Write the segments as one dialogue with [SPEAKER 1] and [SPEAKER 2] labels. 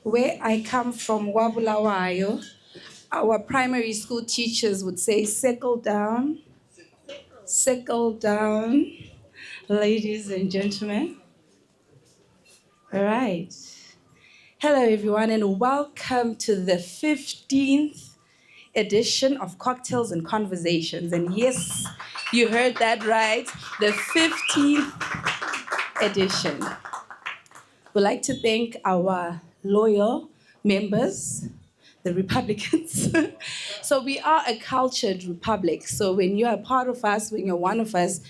[SPEAKER 1] Where I come from, Wabulawayo, our primary school teachers would say, settle down, ladies and gentlemen. All right. Hello, everyone, and welcome to the 15th edition of Cocktails and Conversations. And yes, you heard that right, the 15th edition. We'd like to thank our loyal members, the Republicans. So we are a cultured republic. So when you're a part of us, when you're one of us,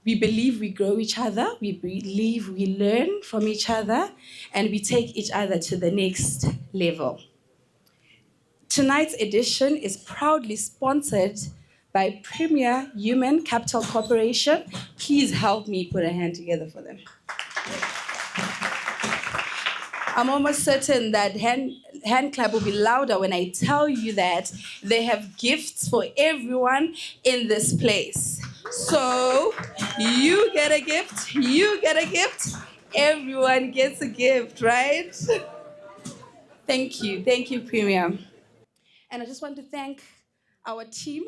[SPEAKER 1] we believe we grow each other, we believe we learn from each other, and we take each other to the next level. Tonight's edition is proudly sponsored by Premier Human Capital Corporation. Please help me put a hand together for them. I'm almost certain that hand clap will be louder when I tell you that they have gifts for everyone in this place. So you get a gift, everyone gets a gift, right? Thank you, Premium. And I just want to thank our team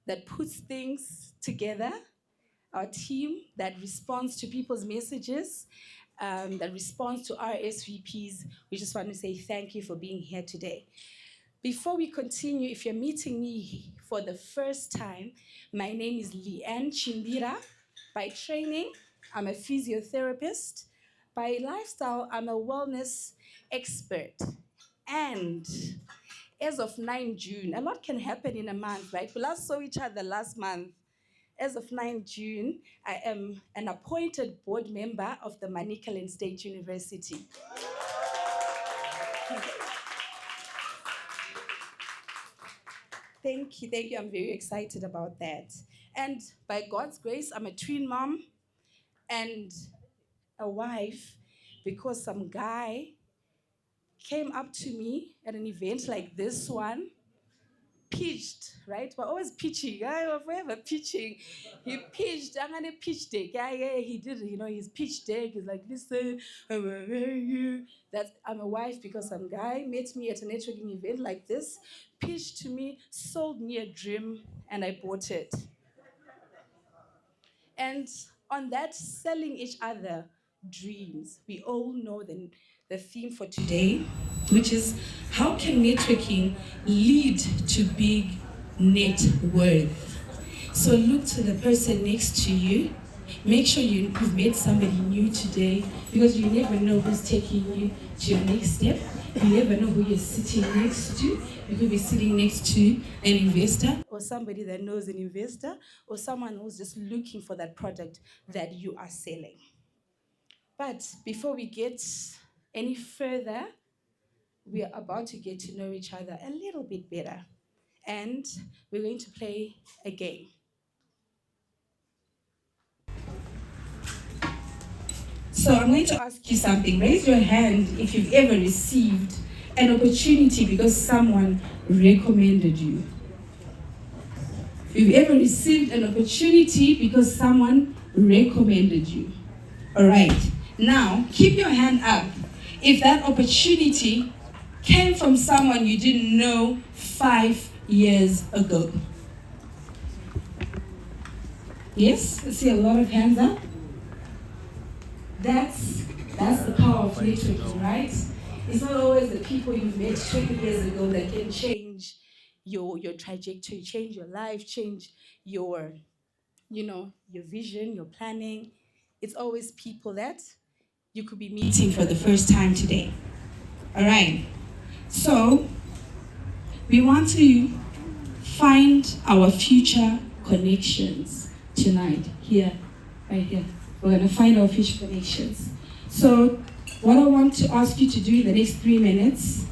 [SPEAKER 1] that puts things together, our team that responds to people's messages, that responds to RSVPs. We just want to say thank you for being here today. Before we continue, if you're meeting me for the first time, my name is Leanne Chimbira. By training, I'm a physiotherapist. By lifestyle, I'm a wellness expert. And as of 9 June, a lot can happen in a month, right? We last saw each other last month. As of 9 June, I am an appointed board member of the Manicaland State University. Thank you. I'm very excited about that. And by God's grace, I'm a twin mom and a wife because some guy came up to me at an event like this one, pitched, right? We're always pitching. We're forever pitching. He pitched. I'm gonna pitch deck. Yeah. He did. His pitch deck. He's like, listen, I'm a wife because some guy met me at a networking event like this, pitched to me, sold me a dream, and I bought it. And on that, selling each other dreams, we all know the theme for today, which is how can networking lead to big net worth? So look to the person next to you. Make sure you've met somebody new today because you never know who's taking you to your next step. You never know who you're sitting next to. You could be sitting next to an investor or somebody that knows an investor or someone who's just looking for that product that you are selling. But before we get any further, we are about to get to know each other a little bit better. And we're going to play a game. So I'm going to ask you something. Raise your hand if you've ever received an opportunity because someone recommended you. If you've ever received an opportunity because someone recommended you. All right. Now, keep your hand up if that opportunity came from someone you didn't know 5 years ago. Yes? I see a lot of hands up. That's the power of networking, right? It's not always the people you met 20 years ago that can change your trajectory, change your life, change your vision, your planning. It's always people that you could be meeting for the first time today. All right. So we want to find our future connections tonight, here, right here. We're going to find our future connections. So what I want to ask you to do in the next 3 minutes,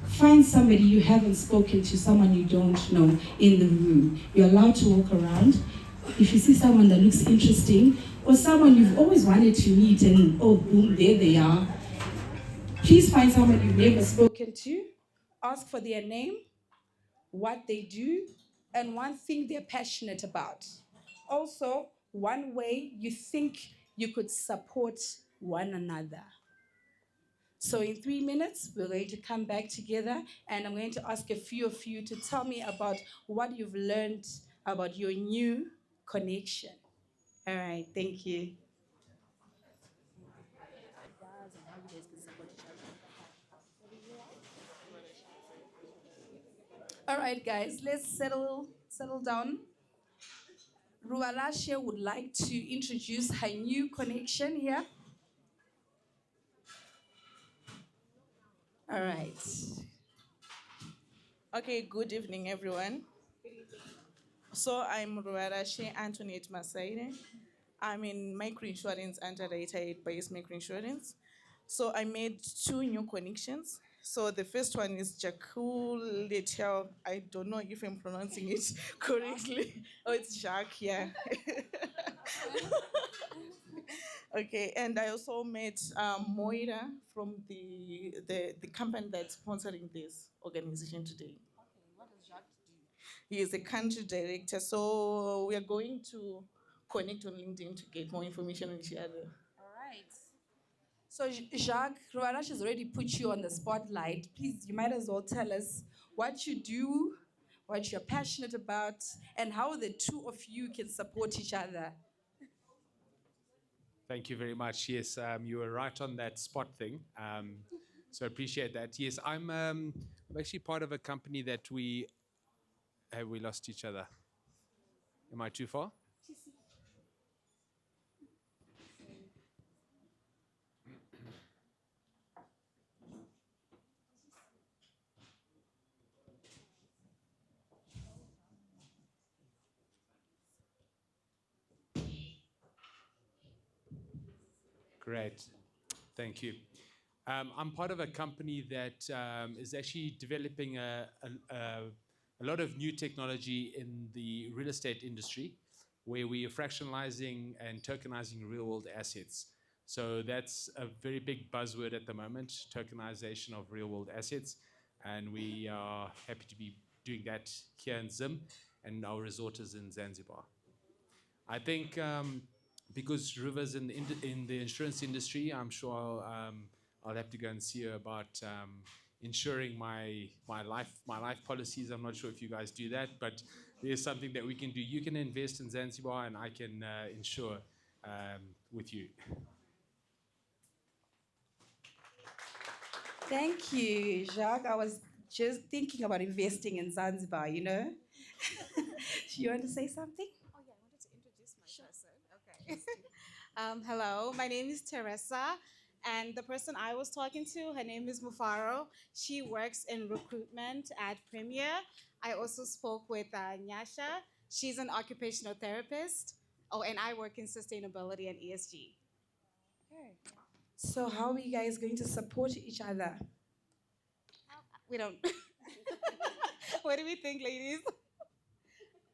[SPEAKER 1] find somebody you haven't spoken to, someone you don't know in the room. You're allowed to walk around. If you see someone that looks interesting, or someone you've always wanted to meet and, oh, boom, there they are, please find someone you've never spoken to, ask for their name, what they do, and one thing they're passionate about. Also, one way you think you could support one another. So in 3 minutes, we're going to come back together and I'm going to ask a few of you to tell me about what you've learned about your new connection. All right, thank you. All right, guys, let's settle down. Rualashe would like to introduce her new connection here. All right.
[SPEAKER 2] Okay, good evening, everyone. So I'm Ruarashi Antoinette Masaire. I'm in microinsurance underwriter at Base Microinsurance. So I made two new connections. So the first one is Jakul Letel. I don't know if I'm pronouncing it correctly. Oh, it's Jacques, yeah. Okay, and I also met Moira from the company that's sponsoring this organization today. He is a country director. So we are going to connect on LinkedIn to get more information on each other.
[SPEAKER 1] All right. So, Jacques, Ruarash has already put you on the spotlight. Please, you might as well tell us what you do, what you're passionate about, and how the two of you can support each other.
[SPEAKER 3] Thank you very much. Yes, you were right on that spot thing. So I appreciate that. Yes, I'm actually part of a company that we have we lost each other. Am I too far? Great. Thank you. I'm part of a company that is actually developing a lot of new technology in the real estate industry, where we are fractionalizing and tokenizing real world assets. So that's a very big buzzword at the moment, tokenization of real world assets. And we are happy to be doing that here in Zim, and our resort is in Zanzibar. I think because River's in the insurance industry, I'm sure I'll have to go and see her about insuring my life policies. I'm not sure if you guys do that, but there's something that we can do. You can invest in Zanzibar, and I can insure with you.
[SPEAKER 1] Thank you, Jacques. I was just thinking about investing in Zanzibar, you know? You want to say something?
[SPEAKER 4] Oh yeah, I wanted to introduce my person. Okay. Hello, my name is Teresa, and the person I was talking to, her name is Mufaro. She works in recruitment at Premier. I also spoke with Nyasha. She's an occupational therapist. Oh, and I work in sustainability and ESG.
[SPEAKER 1] Okay. So, how are you guys going to support each other?
[SPEAKER 4] We don't. What do we think, ladies?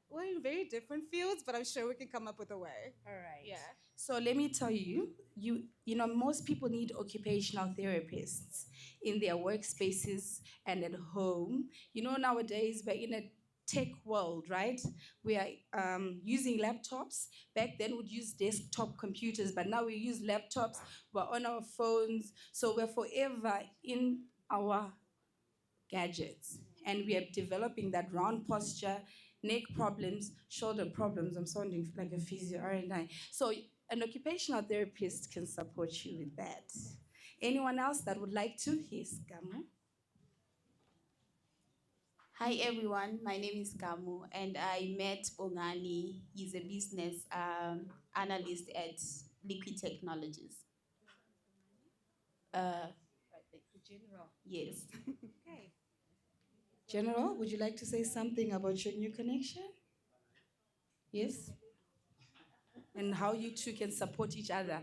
[SPEAKER 4] We're in very different fields, but I'm sure we can come up with a way.
[SPEAKER 1] All right.
[SPEAKER 4] Yeah.
[SPEAKER 1] So let me tell you, you know, most people need occupational therapists in their workspaces and at home. You know, nowadays we're in a tech world, right? We are using laptops. Back then we'd use desktop computers, but now we use laptops. We're on our phones, so we're forever in our gadgets. And we are developing that round posture, neck problems, shoulder problems. I'm sounding like a physio, aren't I? So an occupational therapist can support you with that. Anyone else that would like to? Yes, Gamu.
[SPEAKER 5] Hi everyone, my name is Chamu and I met Bongani. He's a business analyst at Liquid Technologies.
[SPEAKER 1] General.
[SPEAKER 5] Yes.
[SPEAKER 1] Okay. General, would you like to say something about your new connection? Yes? And how you two can support each other?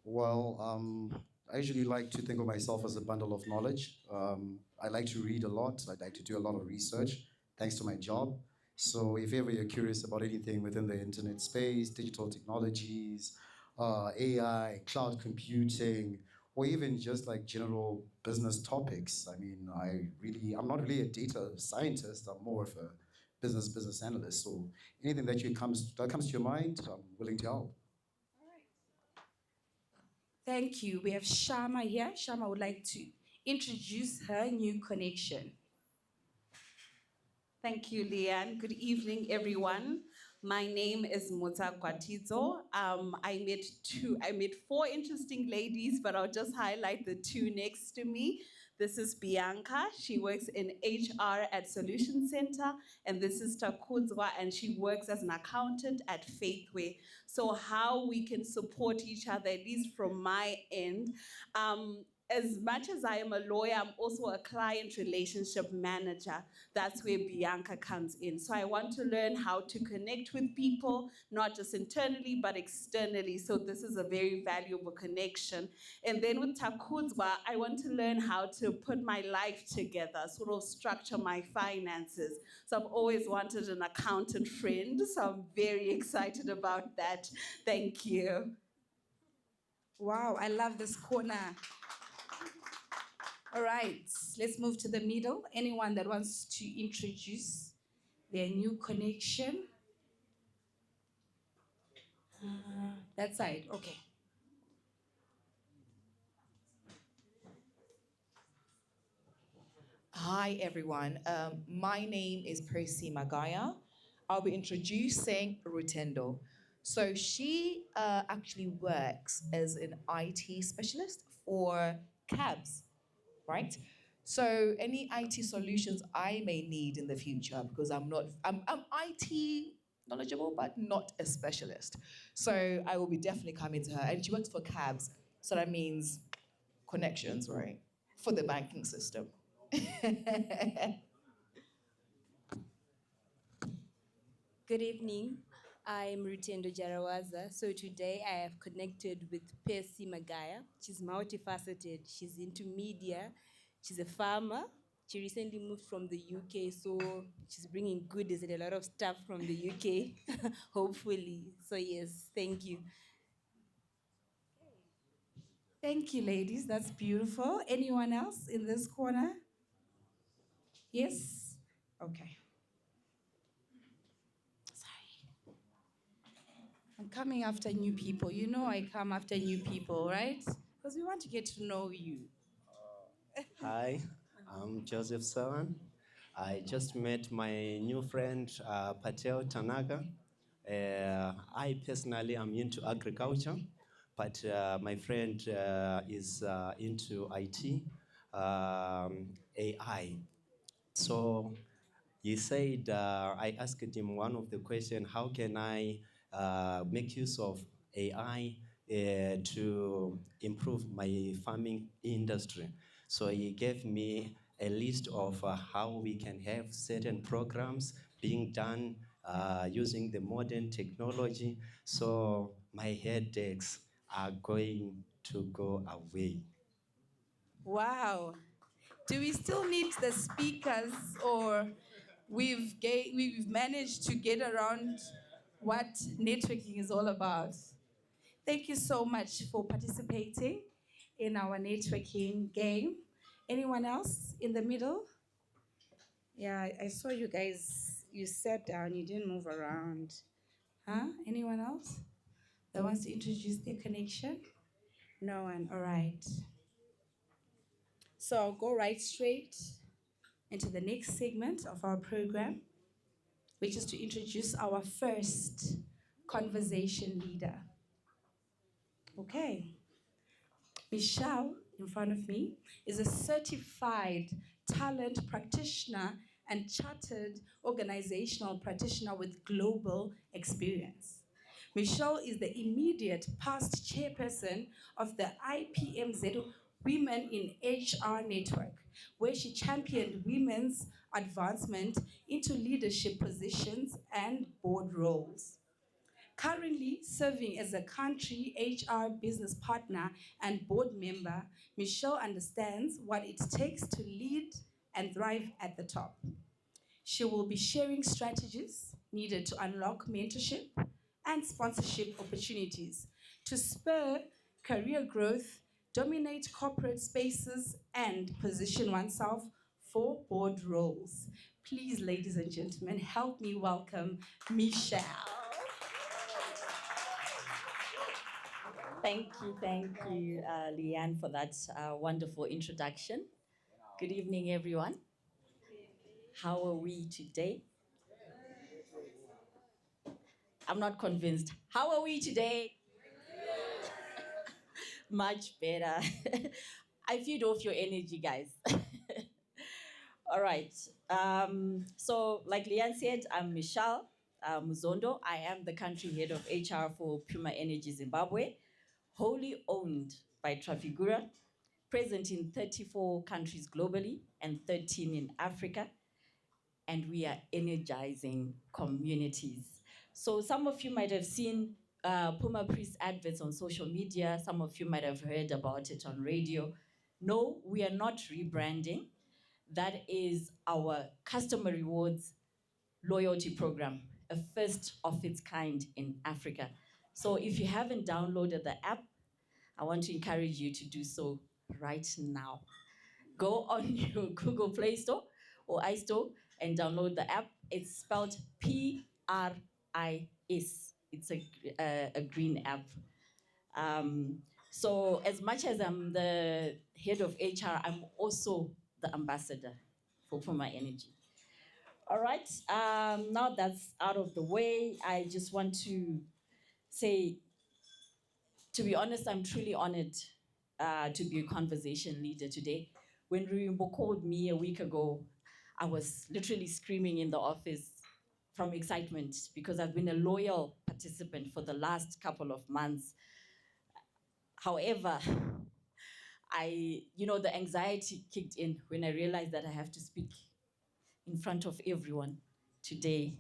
[SPEAKER 6] Well, I usually like to think of myself as a bundle of knowledge. I like to read a lot. I like to do a lot of research, thanks to my job. So if ever you're curious about anything within the internet space, digital technologies, AI, cloud computing, or even just like general business topics, I mean, I'm not really a data scientist. I'm more of a business analyst. So anything that comes to your mind, I'm willing to help.
[SPEAKER 1] Thank you. We have Shama here. Shama would like to introduce her new connection.
[SPEAKER 7] Thank you, Leanne. Good evening, everyone. My name is Mota Kwatizo. I met four interesting ladies, but I'll just highlight the two next to me. This is Bianca. She works in HR at Solution Center. And this is Takudzwa, and she works as an accountant at Faithway. So how we can support each other, at least from my end. As much as I am a lawyer, I'm also a client relationship manager. That's where Bianca comes in. So I want to learn how to connect with people, not just internally, but externally. So this is a very valuable connection. And then with Takudzwa, I want to learn how to put my life together, sort of structure my finances. So I've always wanted an accountant friend, so I'm very excited about that. Thank you.
[SPEAKER 1] Wow, I love this corner. All right, let's move to the middle. Anyone that wants to introduce their new connection? That side, okay.
[SPEAKER 8] Hi, everyone. My name is Percy Magaya. I'll be introducing Rutendo. So she actually works as an IT specialist for cabs, right? So any IT solutions I may need in the future, because I'm IT knowledgeable, but not a specialist. So I will be definitely coming to her. And she works for cabs. So that means connections, right? For the banking system.
[SPEAKER 9] Good evening. I'm Rutendo Jarawaza. So today I have connected with Percy Magaya. She's multifaceted. She's into media. She's a farmer. She recently moved from the UK, so she's bringing goodies and a lot of stuff from the UK, hopefully. So yes, thank you.
[SPEAKER 1] Thank you, ladies. That's beautiful. Anyone else in this corner? Yes? Okay. Sorry. I'm coming after new people. You know I come after new people, right? Because we want to get to know you.
[SPEAKER 10] Hi, I'm Joseph Sawan. I just met my new friend, Patel Tanaka. I personally am into agriculture, but my friend is into IT, AI. So he said, I asked him one of the questions, how can I make use of AI to improve my farming industry? So he gave me a list of how we can have certain programs being done using the modern technology. So my headaches are going to go away.
[SPEAKER 1] Wow. Do we still need the speakers, or we've managed to get around what networking is all about? Thank you so much for participating in our networking game. Anyone else in the middle? Yeah, I saw you guys, you sat down, you didn't move around. Huh? Anyone else that wants to introduce their connection? No one, all right. So I'll go right straight into the next segment of our program, which is to introduce our first conversation leader. Okay. Michel, in front of me, is a certified talent practitioner and chartered organizational practitioner with global experience. Michel is the immediate past chairperson of the IPMZ Women in HR Network, where she championed women's advancement into leadership positions and board roles. Currently serving as a country HR business partner and board member, Michel understands what it takes to lead and thrive at the top. She will be sharing strategies needed to unlock mentorship and sponsorship opportunities to spur career growth, dominate corporate spaces, and position oneself for board roles. Please, ladies and gentlemen, help me welcome Michel.
[SPEAKER 11] Thank you, Leanne, for that wonderful introduction. Good evening, everyone. How are we today? I'm not convinced. How are we today? Much better. I feed off your energy, guys. All right. So, like Leanne said, I'm Michel Mzondo. I am the country head of HR for Puma Energy Zimbabwe, wholly owned by Trafigura, present in 34 countries globally and 13 in Africa. And we are energizing communities. So some of you might have seen Puma Priest adverts on social media. Some of you might have heard about it on radio. No, we are not rebranding. That is our customer rewards loyalty program, a first of its kind in Africa. So if you haven't downloaded the app, I want to encourage you to do so right now. Go on your Google Play Store or iStore and download the app. It's spelled PRIS. It's a green app. So as much as I'm the head of HR, I'm also the ambassador for Puma Energy. All right, now that's out of the way, I just want to say, to be honest, I'm truly honored to be a conversation leader today. When Ruyumbo called me a week ago, I was literally screaming in the office from excitement because I've been a loyal participant for the last couple of months. However, the anxiety kicked in when I realized that I have to speak in front of everyone today.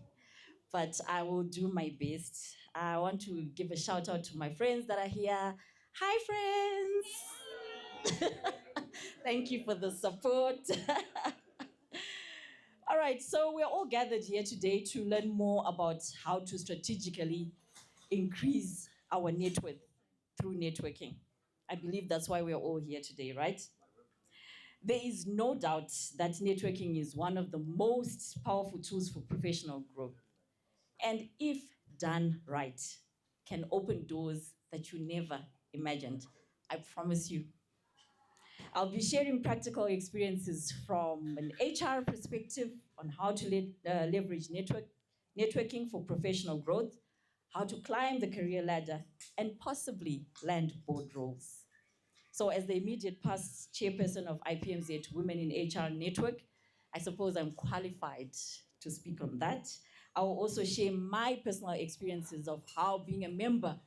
[SPEAKER 11] But I will do my best. I want to give a shout out to my friends that are here. Hi, friends. Thank you for the support. All right, so we're all gathered here today to learn more about how to strategically increase our net worth through networking. I believe that's why we're all here today, right? There is no doubt that networking is one of the most powerful tools for professional growth. And if done right, can open doors that you never imagined. I promise you. I'll be sharing practical experiences from an HR perspective on how to leverage networking for professional growth, how to climb the career ladder, and possibly land board roles. So as the immediate past chairperson of IPMZ Women in HR Network, I suppose I'm qualified to speak on that. I will also share my personal experiences of how being a member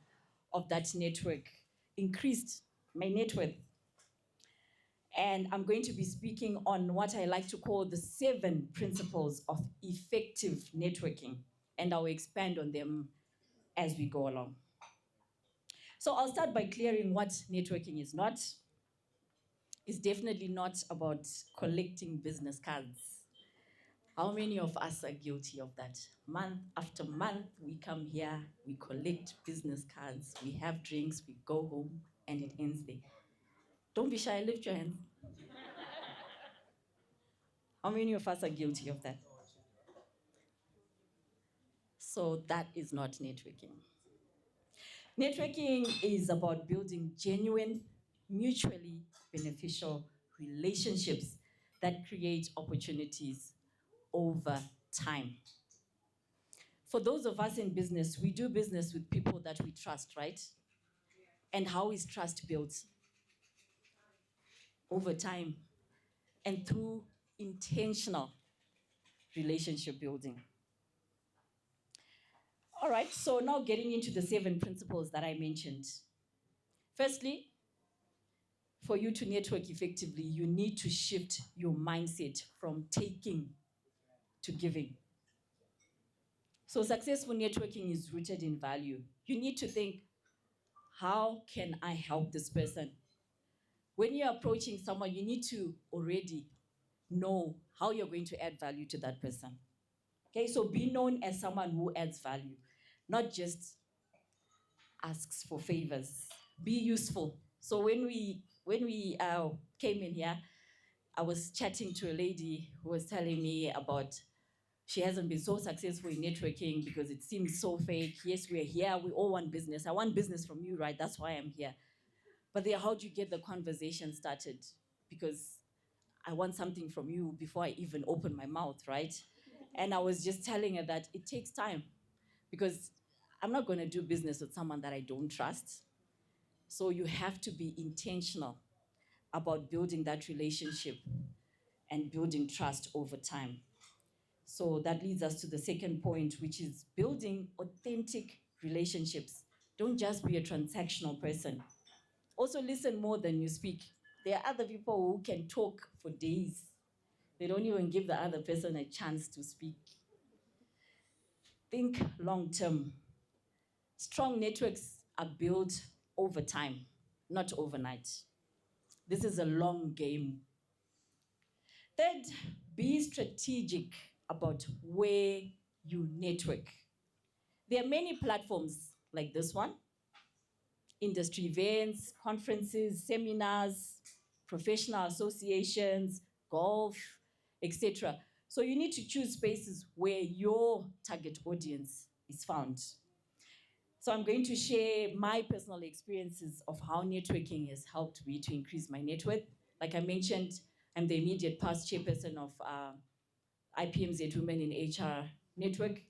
[SPEAKER 11] of that network increased my net worth. And I'm going to be speaking on what I like to call the 7 principles of effective networking, and I'll expand on them as we go along. So I'll start by clearing what networking is not. It's definitely not about collecting business cards. How many of us are guilty of that? Month after month, we come here, we collect business cards, we have drinks, we go home, and it ends there. Don't be shy, lift your hands. How many of us are guilty of that? So that is not networking. Networking is about building genuine, mutually beneficial relationships that create opportunities over time. For those of us in business, we do business with people that we trust, right? And how is trust built? Over time and through intentional relationship building. All right, so now getting into the 7 principles that I mentioned. Firstly, for you to network effectively, you need to shift your mindset from taking to giving. So successful networking is rooted in value. You need to think, how can I help this person? When you're approaching someone, you need to already know how you're going to add value to that person. Okay, so be known as someone who adds value, not just asks for favors. Be useful. So when we came in here, I was chatting to a lady who was telling me about she hasn't been so successful in networking because it seems so fake. Yes, we're here, we all want business. I want business from you, right? That's why I'm here. But then how do you get the conversation started? Because I want something from you before I even open my mouth, right? And I was just telling her that it takes time because I'm not going to do business with someone that I don't trust. So you have to be intentional about building that relationship and building trust over time. So that leads us to the second point, which is building authentic relationships. Don't just be a transactional person. Also listen more than you speak. There are other people who can talk for days. They don't even give the other person a chance to speak. Think long term. Strong networks are built over time, not overnight. This is a long game. Third, be strategic about where you network. There are many platforms like this one, industry events, conferences, seminars, professional associations, golf, etc. So you need to choose spaces where your target audience is found. So I'm going to share my personal experiences of how networking has helped me to increase my net worth. Like I mentioned, I'm the immediate past chairperson of IPMZ Women in HR Network.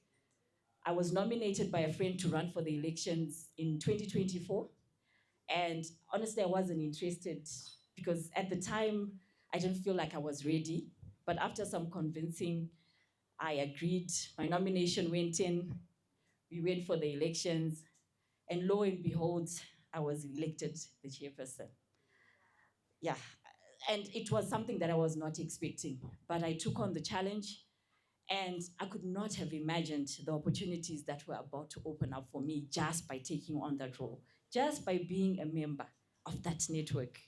[SPEAKER 11] I was nominated by a friend to run for the elections in 2024. And honestly, I wasn't interested because at the time, I didn't feel like I was ready. But after some convincing, I agreed. My nomination went in. We went for the elections. And lo and behold, I was elected the chairperson. Yeah, and it was something that I was not expecting. But I took on the challenge. And I could not have imagined the opportunities that were about to open up for me just by taking on that role, just by being a member of that network.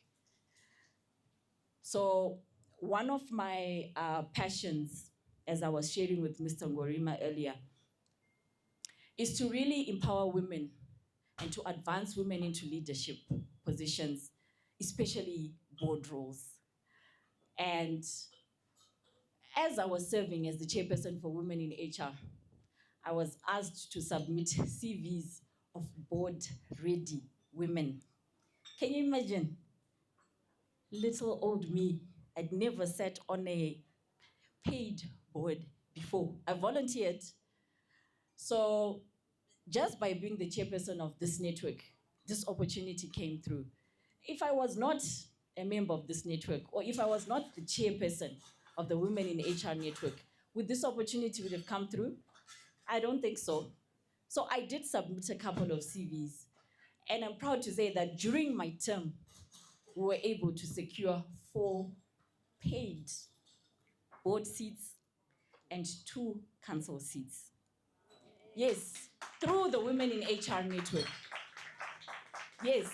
[SPEAKER 11] So one of my passions, as I was sharing with Mr. Ngorima earlier, is to really empower women and to advance women into leadership positions, especially board roles. And as I was serving as the chairperson for Women in HR, I was asked to submit CVs of board-ready women. Can you imagine? Little old me. I'd never sat on a paid board before. I volunteered. So just by being the chairperson of this network, this opportunity came through. If I was not a member of this network, or if I was not the chairperson of the Women in HR network, would this opportunity would have come through? I don't think so. So I did submit a couple of CVs. And I'm proud to say that during my term, we were able to secure 4 paid board seats and 2 council seats. Yes, through the Women in HR network. Yes.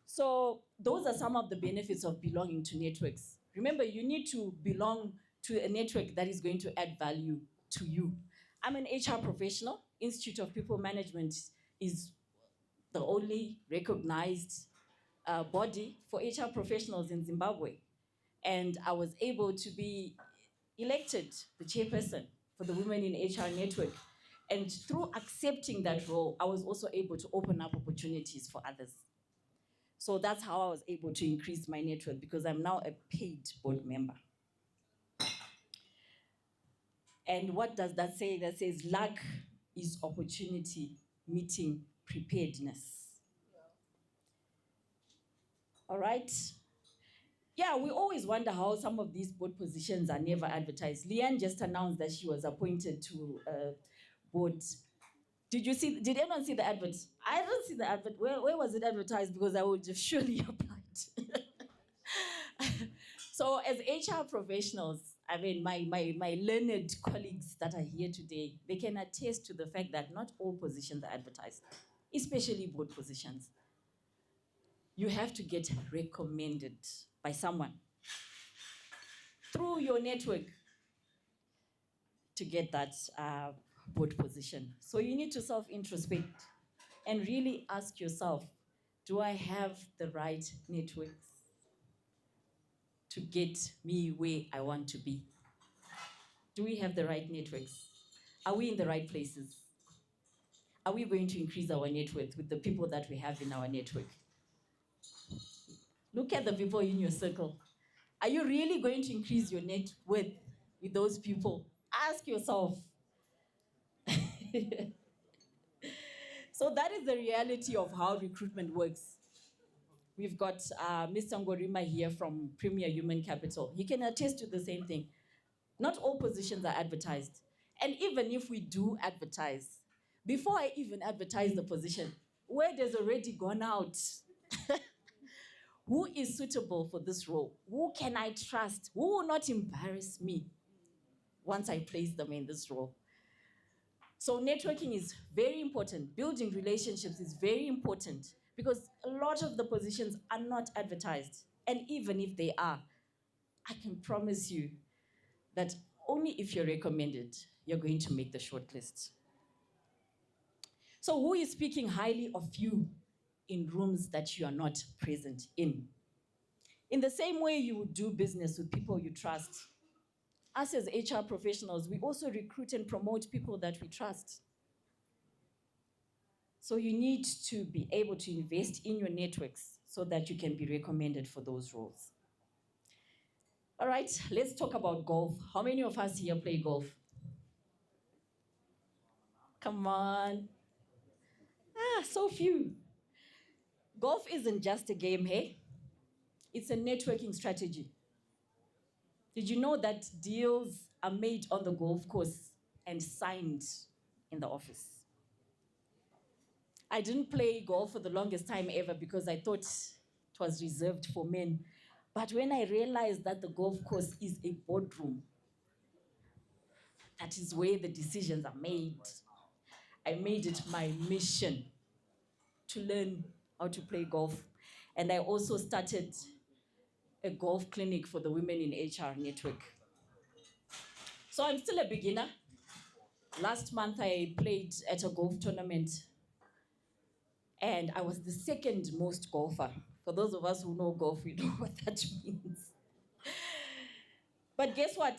[SPEAKER 11] So those are some of the benefits of belonging to networks. Remember, you need to belong to a network that is going to add value to you. I'm an HR professional. Institute of People Management is the only recognized body for HR professionals in Zimbabwe. And I was able to be elected the chairperson for the Women in HR network. And through accepting that role, I was also able to open up opportunities for others. So that's how I was able to increase my net worth, because I'm now a paid board member. And what does that say? That says luck is opportunity meeting preparedness. All right? Yeah, we always wonder how some of these board positions are never advertised. Leanne just announced that she was appointed to a board. Did anyone see the advert? I don't see the advert. Where was it advertised? Because I would have surely applied. So as HR professionals, I mean, my learned colleagues that are here today, they can attest to the fact that not all positions are advertised, especially board positions. You have to get recommended by someone through your network to get that board position. So you need to self-introspect and really ask yourself, do I have the right networks to get me where I want to be? Do we have the right networks? Are we in the right places? Are we going to increase our net worth with the people that we have in our network? Look at the people in your circle. Are you really going to increase your net worth with those people? Ask yourself. So that is the reality of how recruitment works. We've got Mr. Ngorima here from Premier Human Capital. He can attest to the same thing. Not all positions are advertised. And even if we do advertise, before I even advertise the position, word has already gone out. Who is suitable for this role? Who can I trust? Who will not embarrass me once I place them in this role? So networking is very important. Building relationships is very important because a lot of the positions are not advertised. And even if they are, I can promise you that only if you're recommended, you're going to make the shortlist. So who is speaking highly of you in rooms that you are not present in? In the same way you would do business with people you trust, us as HR professionals, we also recruit and promote people that we trust. So you need to be able to invest in your networks so that you can be recommended for those roles. All right, let's talk about golf. How many of us here play golf? Come on. So few. Golf isn't just a game, hey? It's a networking strategy. Did you know that deals are made on the golf course and signed in the office? I didn't play golf for the longest time ever because I thought it was reserved for men. But when I realized that the golf course is a boardroom, that is where the decisions are made, I made it my mission to learn how to play golf. And I also started a golf clinic for the Women in HR network. So I'm still a beginner. Last month I played at a golf tournament and I was the second most golfer. For those of us who know golf, we know what that means. But guess what?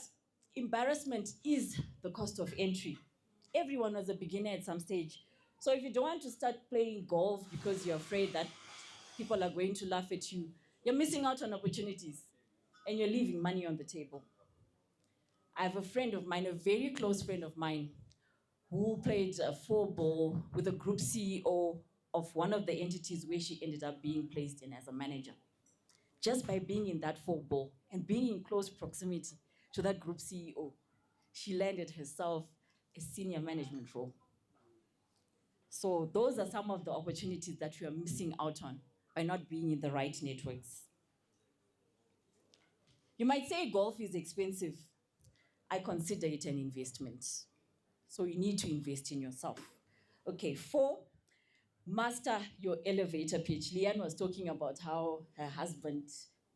[SPEAKER 11] Embarrassment is the cost of entry. Everyone was a beginner at some stage. So if you don't want to start playing golf because you're afraid that people are going to laugh at you, you're missing out on opportunities and you're leaving money on the table. I have a friend of mine, a very close friend of mine, who played a 4-ball with a group CEO of one of the entities where she ended up being placed in as a manager. Just by being in that 4-ball and being in close proximity to that group CEO, she landed herself a senior management role. So those are some of the opportunities that we are missing out on by not being in the right networks. You might say golf is expensive. I consider it an investment. So you need to invest in yourself. Okay, 4, master your elevator pitch. Leanne was talking about how her husband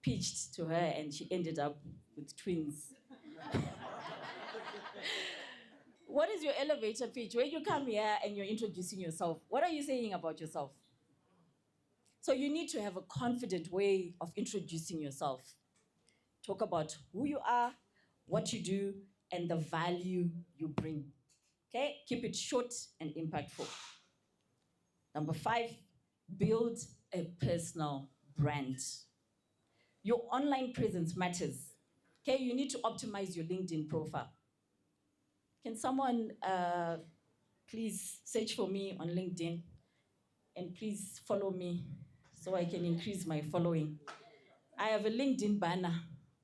[SPEAKER 11] pitched to her and she ended up with twins. What is your elevator pitch? When you come here and you're introducing yourself, what are you saying about yourself? So you need to have a confident way of introducing yourself. Talk about who you are, what you do, and the value you bring. Okay? Keep it short and impactful. Number 5, build a personal brand. Your online presence matters. Okay? You need to optimize your LinkedIn profile. Can someone please search for me on LinkedIn and please follow me so I can increase my following? I have a LinkedIn banner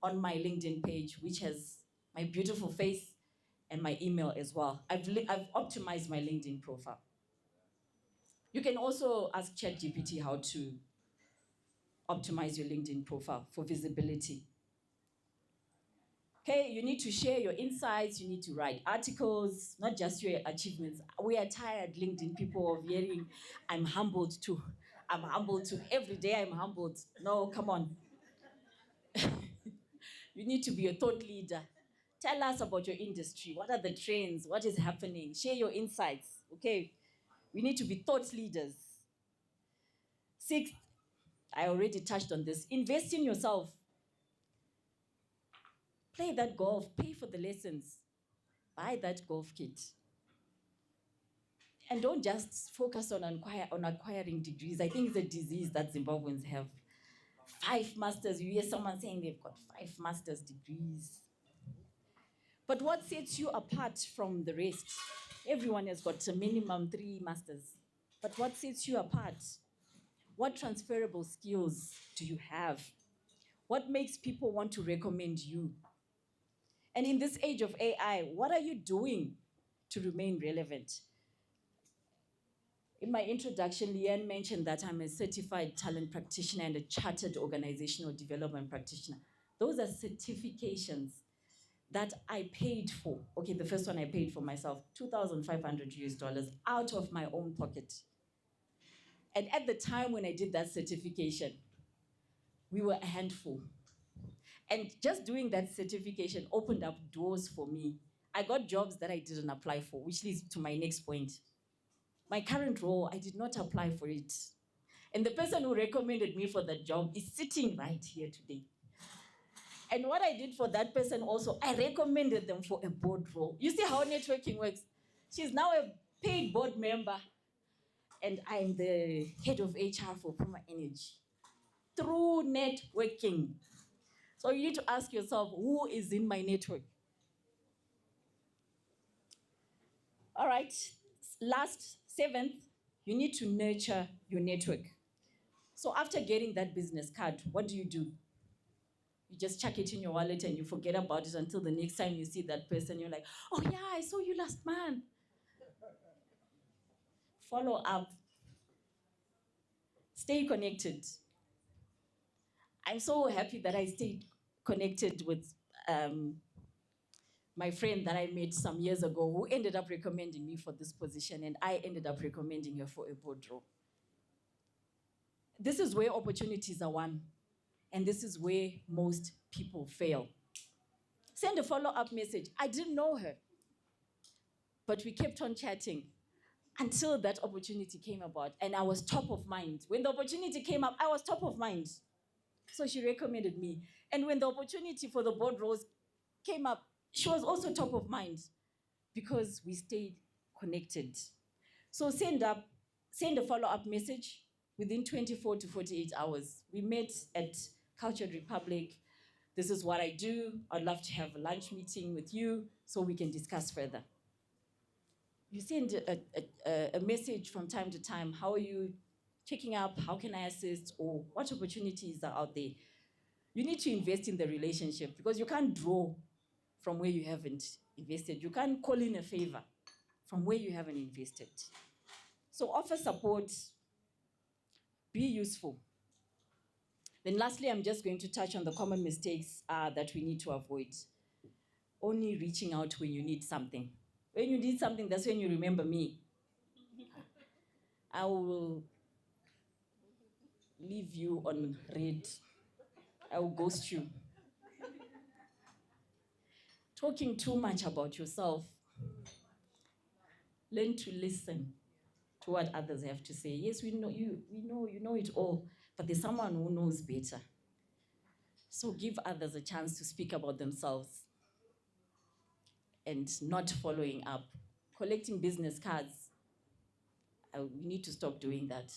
[SPEAKER 11] on my LinkedIn page which has my beautiful face and my email as well. I've optimized my LinkedIn profile. You can also ask ChatGPT how to optimize your LinkedIn profile for visibility. Okay, you need to share your insights, you need to write articles, not just your achievements. We are tired, LinkedIn people, of hearing, I'm humbled too. I'm humbled too. Every day I'm humbled. No, come on. You need to be a thought leader. Tell us about your industry. What are the trends? What is happening? Share your insights, okay? We need to be thought leaders. 6th, I already touched on this. Invest in yourself. Play that golf, pay for the lessons. buy that golf kit. And don't just focus on acquiring degrees. I think it's a disease that Zimbabweans have. 5 masters, you hear someone saying they've got 5 master's degrees. But what sets you apart from the rest? Everyone has got a minimum 3 masters. But what sets you apart? What transferable skills do you have? What makes people want to recommend you? And in this age of AI, what are you doing to remain relevant? In my introduction, Leanne mentioned that I'm a certified talent practitioner and a chartered organizational development practitioner. Those are certifications that I paid for. Okay, the first one I paid for myself, $2,500 out of my own pocket. And at the time when I did that certification, we were a handful. And just doing that certification opened up doors for me. I got jobs that I didn't apply for, which leads to my next point. My current role, I did not apply for it. And the person who recommended me for that job is sitting right here today. And what I did for that person also, I recommended them for a board role. You see how networking works? She's now a paid board member, and I'm the head of HR for Puma Energy. Through networking. So you need to ask yourself, who is in my network? All right, last, 7th, you need to nurture your network. So after getting that business card, what do? You just chuck it in your wallet and you forget about it until the next time you see that person, you're like, oh yeah, I saw you last month. Follow up. Stay connected. I'm so happy that I stayed connected with my friend that I met some years ago who ended up recommending me for this position, and I ended up recommending her for a board role. This is where opportunities are won, and this is where most people fail. Send a follow-up message. I didn't know her, but we kept on chatting until that opportunity came about, and I was top of mind. When the opportunity came up, I was top of mind. So she recommended me. And when the opportunity for the board roles came up, she was also top of mind because we stayed connected. So send a follow-up message within 24 to 48 hours. We met at Cultured Republic. This is what I do. I'd love to have a lunch meeting with you so we can discuss further. You send a message from time to time. How are you checking up? How can I assist? Or what opportunities are out there? You need to invest in the relationship because you can't draw from where you haven't invested. You can't call in a favor from where you haven't invested. So offer support, be useful. Then lastly, I'm just going to touch on the common mistakes that we need to avoid. Only reaching out when you need something. When you need something, that's when you remember me. I will leave you on red. I will ghost you. Talking too much about yourself. Learn to listen to what others have to say. Yes, we know you know it all, but there's someone who knows better. So give others a chance to speak about themselves and not following up. Collecting business cards, we need to stop doing that.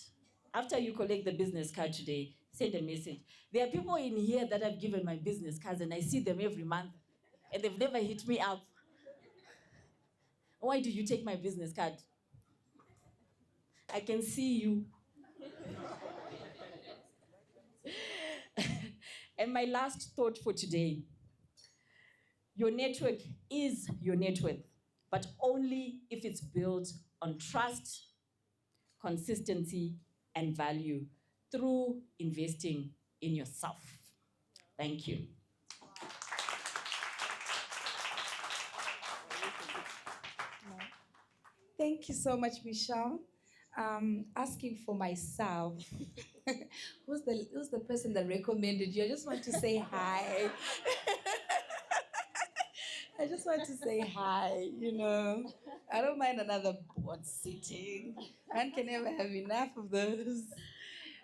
[SPEAKER 11] After you collect the business card today, send a message. There are people in here that have given my business cards and I see them every month and they've never hit me up. Why did you take my business card? I can see you. And my last thought for today, your network is your net worth, but only if it's built on trust, consistency, and value through investing in yourself. Thank you.
[SPEAKER 12] Thank you so much, Michel. Asking for myself, who's the person that recommended you? I just want to say hi. I just want to say hi, I don't mind another board sitting. One can never have enough of those.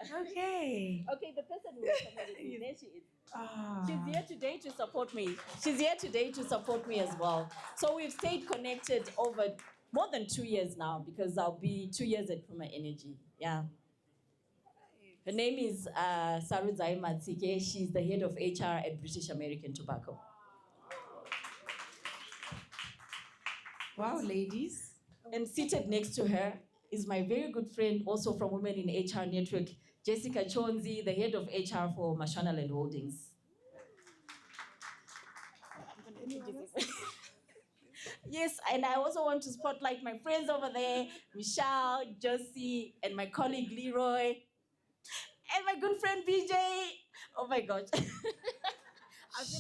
[SPEAKER 12] Okay.
[SPEAKER 11] Okay, the person who recommended me, there she is.
[SPEAKER 12] Ah.
[SPEAKER 11] She's here today to support me. She's here today to support me as well. So we've stayed connected over more than 2 years now because I'll be 2 years at Puma Energy. Yeah. Her name is Saruzai Matsike. She's the head of HR at British American Tobacco.
[SPEAKER 12] Wow, ladies.
[SPEAKER 11] And seated next to her is my very good friend, also from Women in HR Network, Jessica Chonzi, the head of HR for Mashonaland Holdings. Yes, and I also want to spotlight my friends over there, Michel, Josie, and my colleague Leroy, and my good friend BJ. Oh my gosh.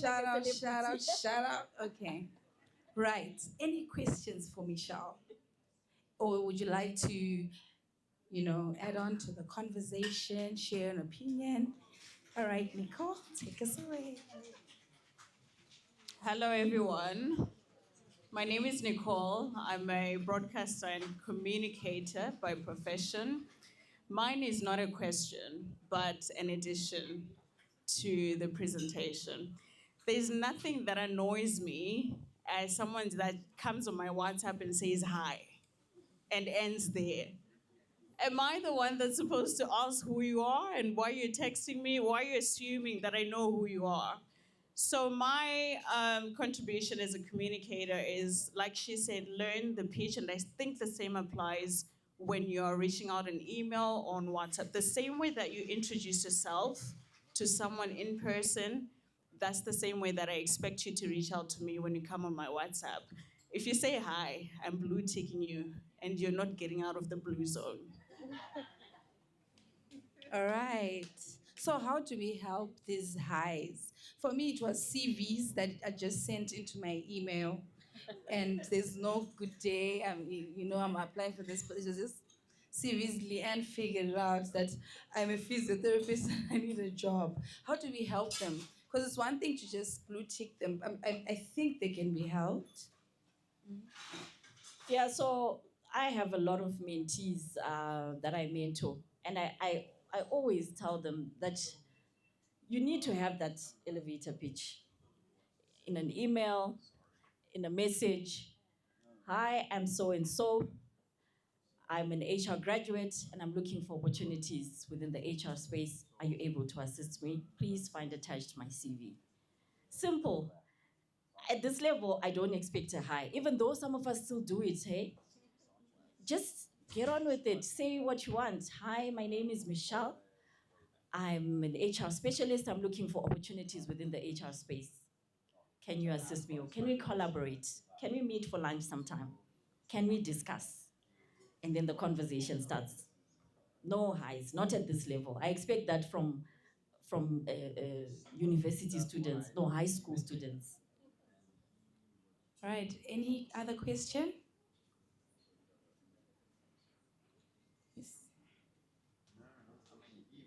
[SPEAKER 12] Shout out, shout out, shout out. Okay. Right. Any questions for Michel? Or would you like to, add on to the conversation, share an opinion? All right, Nicole, take us away.
[SPEAKER 13] Hello, everyone. My name is Nicole. I'm a broadcaster and communicator by profession. Mine is not a question, but an addition to the presentation. There's nothing that annoys me as someone that comes on my WhatsApp and says hi and ends there. Am I the one that's supposed to ask who you are and why you're texting me? Why are you assuming that I know who you are? So my contribution as a communicator is, like she said, learn the pitch, and I think the same applies when you're reaching out an email on WhatsApp. The same way that you introduce yourself to someone in person, that's the same way that I expect you to reach out to me when you come on my WhatsApp. If you say hi, I'm blue ticking you, and you're not getting out of the blue zone.
[SPEAKER 12] All right. So how do we help these highs? For me, it was CVs that I just sent into my email, and there's no good day. I'm applying for this position. This CVs, Leanne figured out that I'm a physiotherapist and I need a job. How do we help them? Because it's one thing to just blue tick them. I think they can be helped.
[SPEAKER 11] Yeah, so I have a lot of mentees that I mentor, and I always tell them that you need to have that elevator pitch in an email, in a message. Hi, I'm so and so. I'm an HR graduate and I'm looking for opportunities within the HR space. Are you able to assist me? Please find attached my CV. Simple. At this level, I don't expect a high, even though some of us still do it, hey? Just get on with it. Say what you want. Hi, my name is Michel. I'm an HR specialist. I'm looking for opportunities within the HR space. Can you assist me? Or can we collaborate? Can we meet for lunch sometime? Can we discuss? And then the conversation starts. No highs, not at this level. I expect that from university students, no, high school students.
[SPEAKER 12] All right. Any other question? Yes.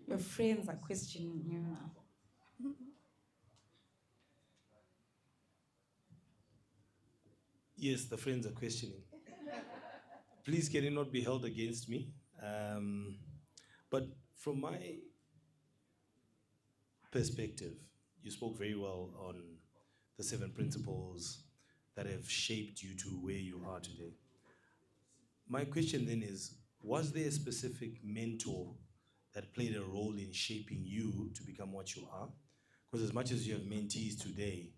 [SPEAKER 12] Your friends are questioning you now.
[SPEAKER 14] Yes, the friends are questioning. Please, can it not be held against me? But from my perspective, you spoke very well on the 7 principles that have shaped you to where you are today. My question then is, was there a specific mentor that played a role in shaping you to become what you are? Because as much as you have mentees today,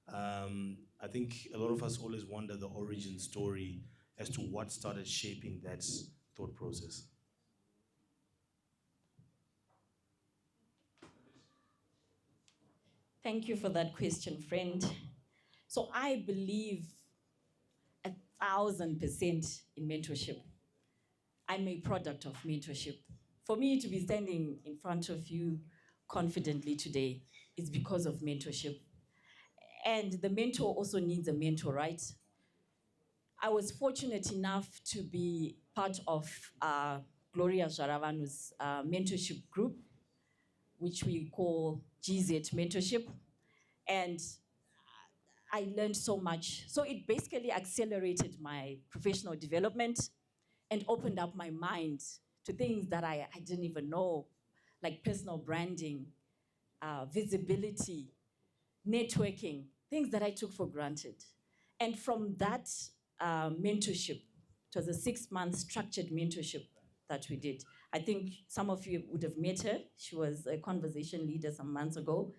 [SPEAKER 14] I think a lot of us always wonder the origin story as to what started shaping that thought process.
[SPEAKER 11] Thank you for that question, friend. So I believe 1,000% in mentorship. I'm a product of mentorship. For me to be standing in front of you confidently today is because of mentorship. And the mentor also needs a mentor, right? I was fortunate enough to be part of Gloria Jaravanu's mentorship group, which we call GZ Mentorship. And I learned so much. So it basically accelerated my professional development and opened up my mind to things that I didn't even know. like personal branding, visibility, networking, things that I took for granted. And from that mentorship, it was a 6-month structured mentorship that we did. I think some of you would have met her. She was a conversation leader some months ago.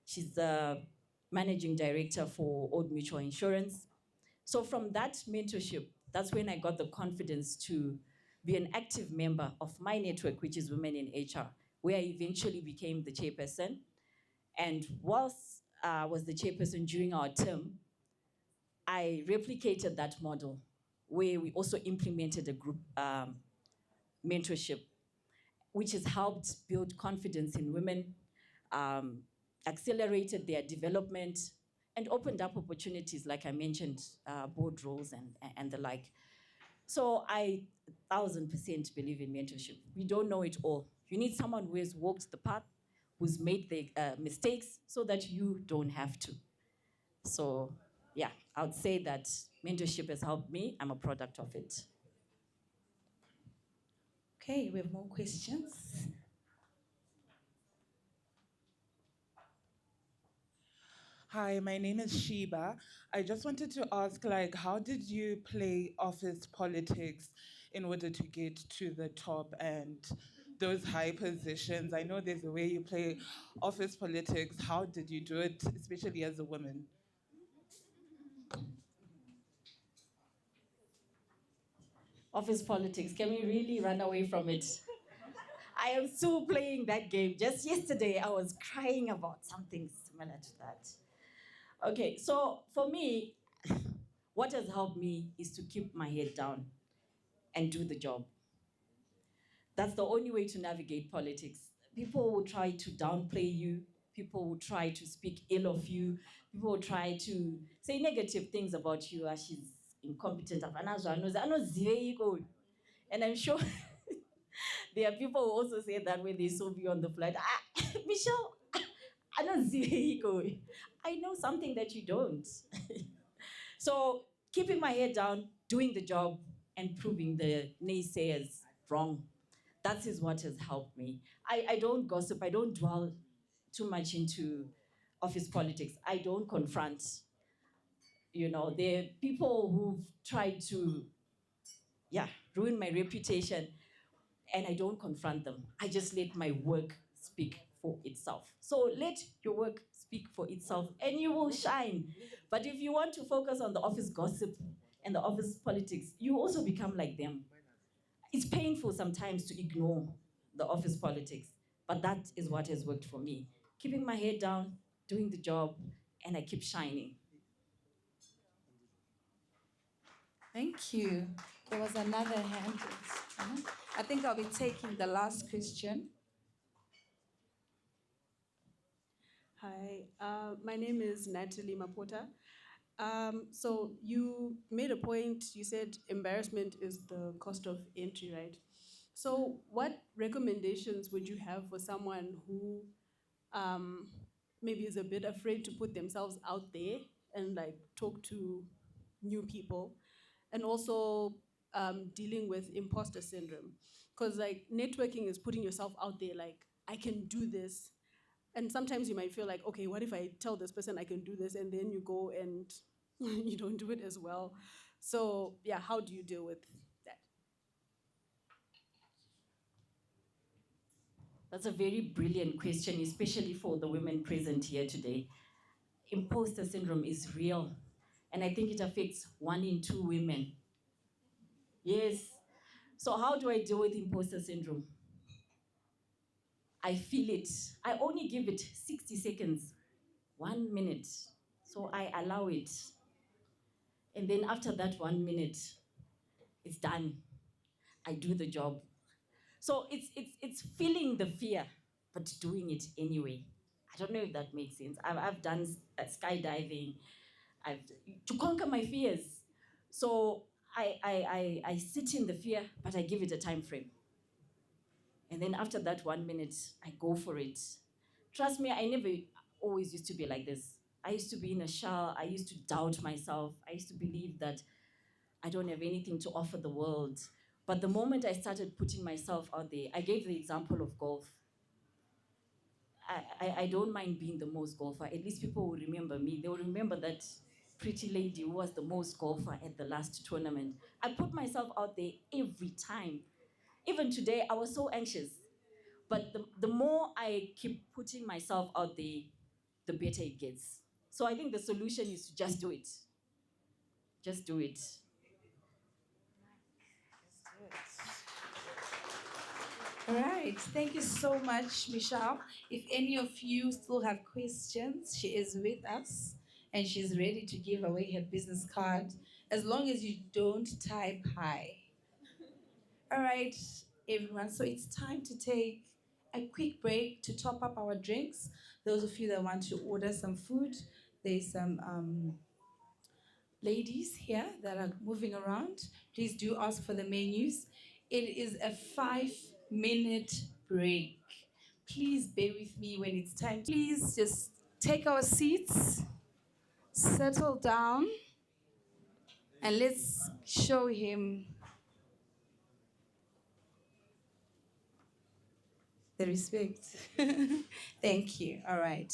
[SPEAKER 11] She's the managing director for Old Mutual Insurance. So from that mentorship, that's when I got the confidence to be an active member of my network, which is Women in HR, where I eventually became the chairperson. And whilst I was the chairperson during our term, I replicated that model where we also implemented a group mentorship, which has helped build confidence in women, accelerated their development, and opened up opportunities, like I mentioned, board roles and the like. So I 1000% believe in mentorship. We don't know it all. You need someone who has walked the path, who's made the mistakes so that you don't have to. So yeah, I would say that mentorship has helped me. I'm a product of it.
[SPEAKER 12] Okay, we have more questions.
[SPEAKER 15] Hi, my name is Sheba. I just wanted to ask, like, how did you play office politics in order to get to the top and those high positions? I know there's a way you play office politics. How did you do it, especially as a woman?
[SPEAKER 11] Office politics, can we really run away from it? I am still playing that game. Just yesterday, I was crying about something similar to that. Okay, so for me, what has helped me is to keep my head down and do the job. That's the only way to navigate politics. People will try to downplay you. People will try to speak ill of you. People will try to say negative things about you. As she's incompetent. And I'm sure there are people who also say that when they saw me on the flight. Michel, I know Ziveiko. I know something that you don't. So keeping my head down, doing the job, and proving the naysayers wrong. That is what has helped me. I don't gossip. I don't dwell too much into office politics. I don't confront. You know, there are people who've tried to, ruin my reputation, and I don't confront them. I just let my work speak for itself. So let your work speak for itself, and you will shine. But if you want to focus on the office gossip and the office politics, you also become like them. It's painful sometimes to ignore the office politics, but that is what has worked for me. Keeping my head down, doing the job, and I keep shining.
[SPEAKER 12] Thank you. There was another hand. I think I'll be taking the last question.
[SPEAKER 16] Hi, my name is Natalie Mapota. So you made a point, you said embarrassment is the cost of entry, right? So what recommendations would you have for someone who maybe is a bit afraid to put themselves out there and like talk to new people, and also dealing with imposter syndrome? Because like networking is putting yourself out there, like I can do this. And sometimes you might feel like, okay, what if I tell this person I can do this, and then you go and you don't do it as well? So yeah, how do you deal with that?
[SPEAKER 11] That's a very brilliant question, especially for the women present here today. Imposter syndrome is real, and I think it affects 1 in 2 women. Yes. So how do I deal with imposter syndrome? I feel it. I only give it 60 seconds, 1 minute. So I allow it. And then after that 1 minute, it's done. I do the job. So it's feeling the fear, but doing it anyway. I don't know if that makes sense. I've done skydiving, to conquer my fears. So I sit in the fear, but I give it a time frame. And then after that 1 minute, I go for it. Trust me, I never always used to be like this. I used to be in a shell. I used to doubt myself. I used to believe that I don't have anything to offer the world. But the moment I started putting myself out there, I gave the example of golf. I don't mind being the most golfer. At least people will remember me. They will remember that pretty lady who was the most golfer at the last tournament. I put myself out there every time. Even today, I was so anxious. But the more I keep putting myself out there, the better it gets. So I think the solution is to just do it. Just do it.
[SPEAKER 12] All right, thank you so much, Michel. If any of you still have questions, she is with us and she's ready to give away her business card as long as you don't type hi. All right, everyone, so it's time to take a quick break to top up our drinks. Those of you that want to order some food, there's some ladies here that are moving around. Please do ask for the menus. It is a 5-minute break. Please bear with me when it's time. Please just take our seats, settle down, and let's show him the respect. Thank you. All right.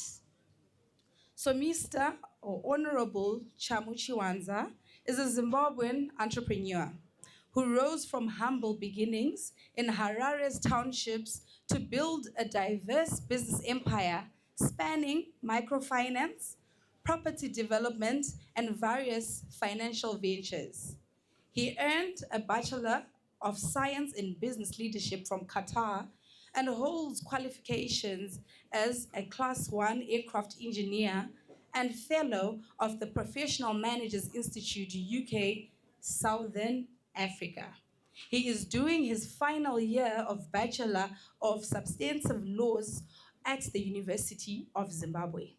[SPEAKER 12] So Mr. or Honorable Chamu Chiwanza is a Zimbabwean entrepreneur who rose from humble beginnings in Harare's townships to build a diverse business empire spanning microfinance, property development, and various financial ventures. He earned a Bachelor of Science in Business Leadership from Qatar and holds qualifications as a Class 1 aircraft engineer and Fellow of the Professional Managers Institute, UK, Southern Africa. He is doing his final year of Bachelor of Substantive Laws at the University of Zimbabwe.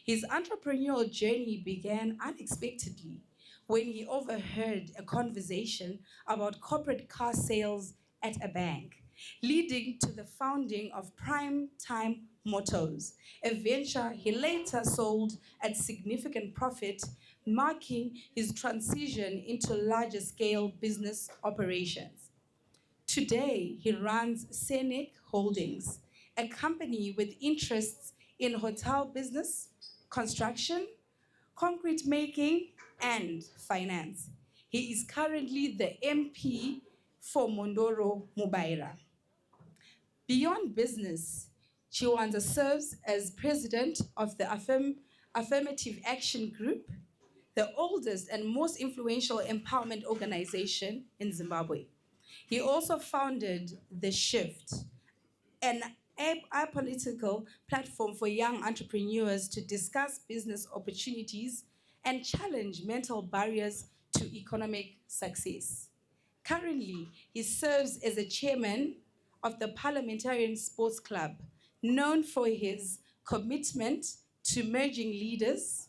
[SPEAKER 12] His entrepreneurial journey began unexpectedly when he overheard a conversation about corporate car sales at a bank, leading to the founding of Prime Time Motors, a venture he later sold at significant profit, marking his transition into larger scale business operations. Today, he runs Cernic Holdings, a company with interests in hotel business, construction, concrete making, and finance. He is currently the MP for Mondoro Mubaira. Beyond business, Chiwanza serves as president of the Affirmative Action Group, the oldest and most influential empowerment organization in Zimbabwe. He also founded The Shift, an apolitical platform for young entrepreneurs to discuss business opportunities and challenge mental barriers to economic success. Currently, he serves as a chairman of the Parliamentarian Sports Club, known for his commitment to merging leaders.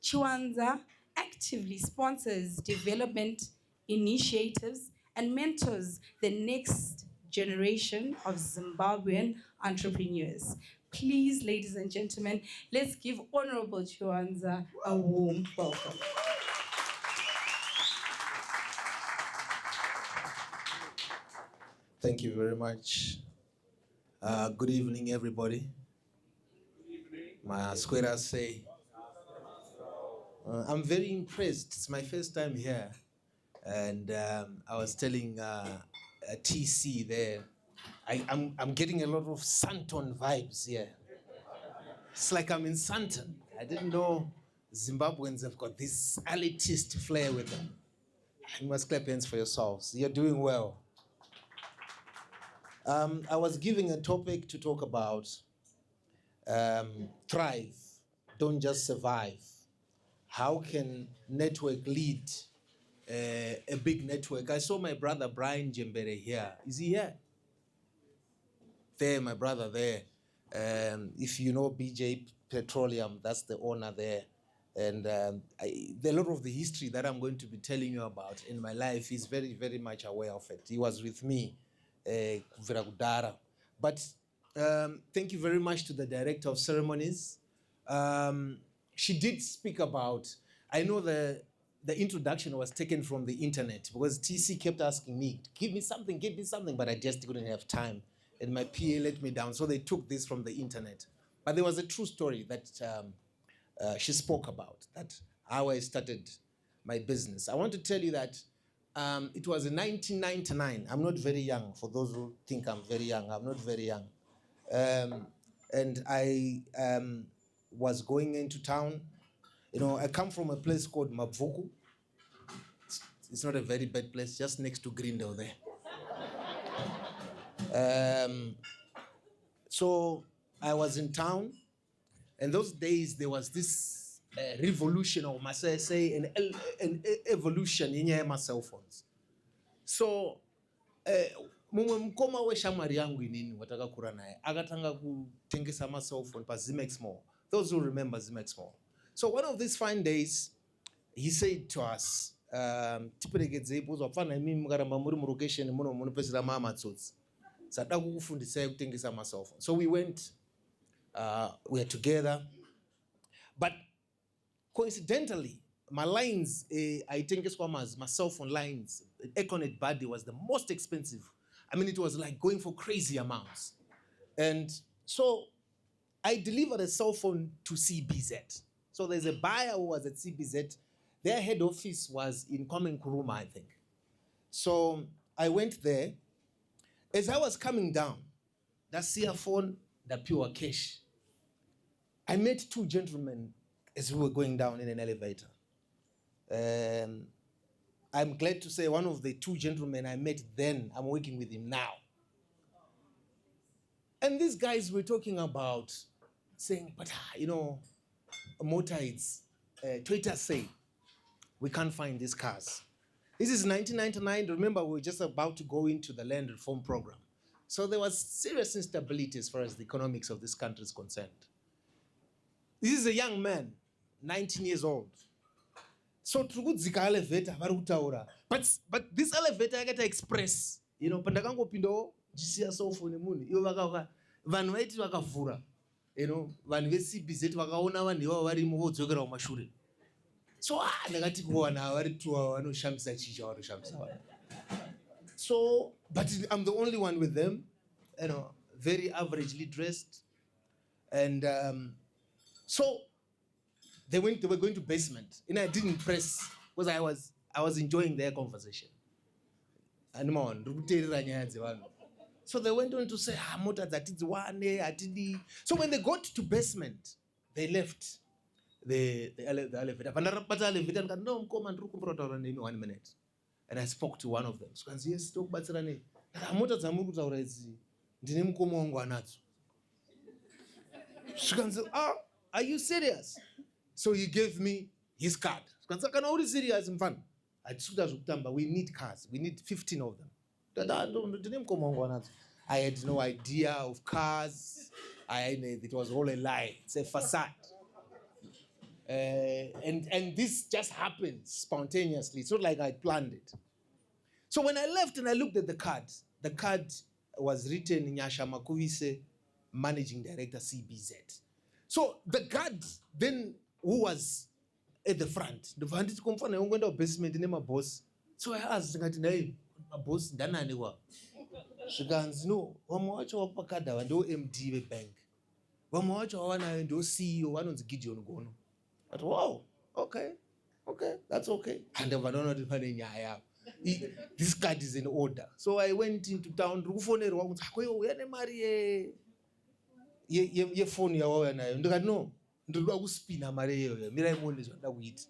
[SPEAKER 12] Chiwanza actively sponsors development initiatives and mentors the next generation of Zimbabwean entrepreneurs. Please, ladies and gentlemen, let's give Honorable Chiwanza a warm welcome.
[SPEAKER 17] Thank you very much. Good evening, everybody. My squares say, I'm very impressed. It's my first time here. And I was telling a TC there, I'm getting a lot of Santon vibes here. It's like I'm in Santon. I didn't know Zimbabweans have got this elitist flair with them. You must clap hands for yourselves. You're doing well. I was giving a topic to talk about thrive, don't just survive. How can network lead a big network? I saw my brother Brian Jembere here. Is he here? There, my brother there. If you know BJ Petroleum, that's the owner there. And a lot of the history that I'm going to be telling you about in my life, he's very, very much aware of it. He was with me. But thank you very much to the director of ceremonies. She did speak about, I know the introduction was taken from the internet because TC kept asking me, give me something, but I just couldn't have time. And my PA let me down, so they took this from the internet. But there was a true story that she spoke about, that how I started my business. I want to tell you that it was in 1999. I'm not very young, for those who think I'm very young. I'm not very young. And I was going into town. You know, I come from a place called Mabvuku. It's not a very bad place, just next to Greendale there. So I was in town, and those days there was this revolution, or must I say, an evolution in my cell phones. So mumwe mkoma we shamari yangu inini watakakura naye akatanga kutengesa ma cell phone pa Zimex Mall. Those who remember Zimex Mall. So one of these fine days, he said to us, tiperekedze ipo wapfana imi mukaramba muri mu location muno munopesera mama tsotsi. Sada kukufundisai kutengesa ma cell phone. So we went, we were together. But coincidentally, my lines, I think it's my cell phone lines, Econet Buddy was the most expensive. I mean, it was like going for crazy amounts. And so I delivered a cell phone to CBZ. So there's a buyer who was at CBZ. Their head office was in Nkuruma, I think. So I went there. As I was coming down, that phone, the pure cash, I met two gentlemen as we were going down in an elevator. I'm glad to say one of the two gentlemen I met then, I'm working with him now. And these guys were talking about saying, but you know, motorists, Toyota say, we can't find these cars. This is 1999. Remember, we were just about to go into the land reform program. So there was serious instability as far as the economics of this country is concerned. This is a young man, 19 years old. So trukudzika elevator varikutaura. But this elevator yakata express, you know, pandakango pindo jisiya cell phone munhu ivo vakauka vanhu vaiti vakavhura, you know, vanhu veCBZ vakaona vanhu ivavo varimo vodzokera kumashure. So ndakati kuwana vari tu vanoshamisa chicha vanoshamisa vanhu. So but I'm the only one with them, you know, very averagely dressed. And so they were going to basement. And I didn't press because I was enjoying their conversation. So they went on to say, so when they got to basement, they left the elevator. No, come and 1 minute. And I spoke to one of them. So yes, talk about are you serious? So he gave me his card. Serious, we need cars. We need 15 of them. I had no idea of cars. It was all a lie. It's a facade. And this just happened spontaneously. It's not like I planned it. So when I left and I looked at the card was written in Nyasha Makuvise, Managing Director, CBZ. So the guard then, who was at the front, the vantage comfort, I went to basement in my boss. So I asked, my boss, Dananiwa. She goes, no, one more Pakada, and do MD bank. One more one and do CEO, one on the Gideon Gono. But wow, okay, that's okay. And I don't know this card is in order. So I went into town, ye phone ya wawe nayo ndikati no ndikuda kuspina mari iyoyo mirai muone zvanda kuita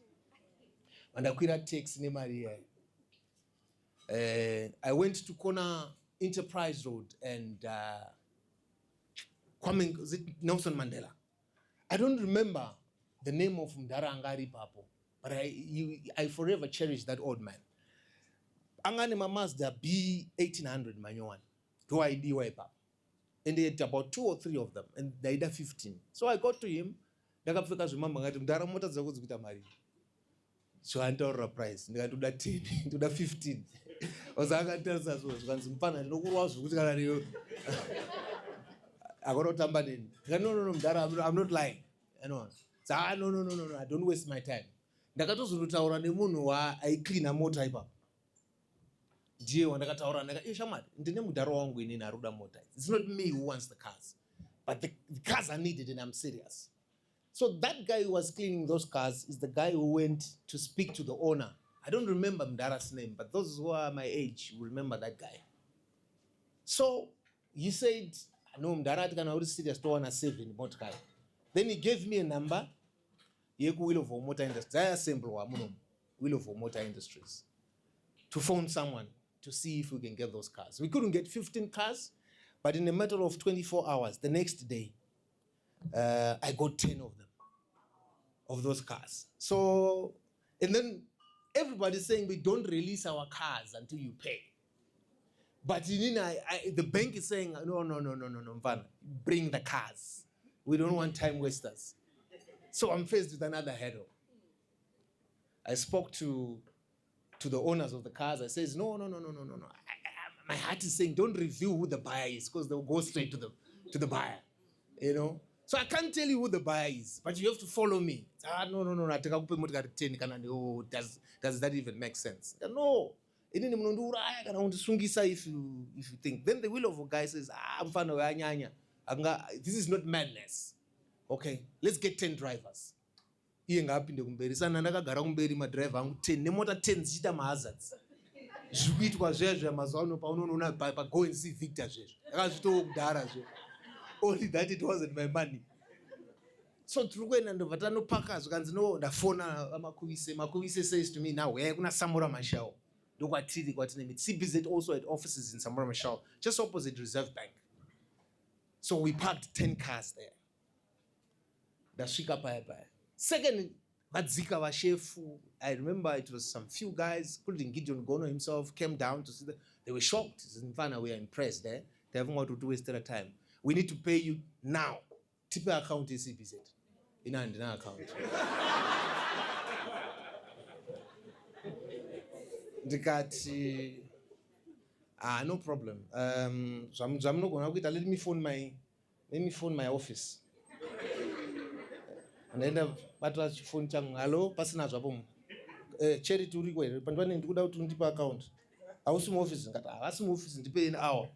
[SPEAKER 17] mandakwira taxi nemari iyayo. I went to corner Enterprise Road and Nelson Mandela. I don't remember the name of Mdarangari Papo, but I forever cherish that old man. Angane Mazda B1800 Manyoan. Do I do Papa? And they had about 2 or 3 of them, and they had 15. So I got to him. So I told her price. I got to that 10, to that 15. I got no, I'm not lying. So no, I don't waste my time. I clean a motor. It's not me who wants the cars. but the cars are needed and I'm serious. So that guy who was cleaning those cars is the guy who went to speak to the owner. I don't remember Mdara's name, but those who are my age will remember that guy. So he said, no, Mdara can already see the store on a 7 motor car. Then he gave me a number. Wheel of Motor Industries. I assemble Wheel of Motor Industries to phone someone to see if we can get those cars. We couldn't get 15 cars, but in a matter of 24 hours, the next day, I got 10 of them, of those cars. So, and then everybody's saying we don't release our cars until you pay. But the bank is saying, no, Mfana, bring the cars. We don't want time wasters. So I'm faced with another hurdle. I spoke to the owners of the cars. I says, no. My heart is saying, don't reveal who the buyer is, because they'll go straight to the buyer, you know. So I can't tell you who the buyer is, but you have to follow me. No. Does that even make sense? No. If you think. Then the will of a guy says, this is not madness. Okay, let's get 10 drivers. Iye ngapinde kumberi sana ndakagara kumberi madriver angu 10 nemota 10 zichita mahazards. Zvikuitwa zvezvo mazuva ano paunoona pa go and see Victor zvezvo. Akazvitowo kudhara zvezvo. Only that it wasn't my money. So tiri kuenda ndobva tanopaka zvikanzi no ndafona makuvise says to me, now where kuna Samora Machel. Ndokwatiri kwatine CBZ also had offices in Samora Machel, just opposite Reserve Bank. So we parked 10 cars there. Ndasvika paya. Second, Madzika Vashefu, I remember it was some few guys, including Gideon Gono himself, came down to see they were shocked. In Fana, we are impressed there. They haven't got to waste their time. We need to pay you now. Tipe account is CBZ. In an account. No problem. So I'm not going to let me phone my office. And then what was phone changu? Hello, pasina zwapo. Charity uri kwere. Pandwane ndikuda kuti ndipa account. Awusi office ngati awasi office ndipe an hour.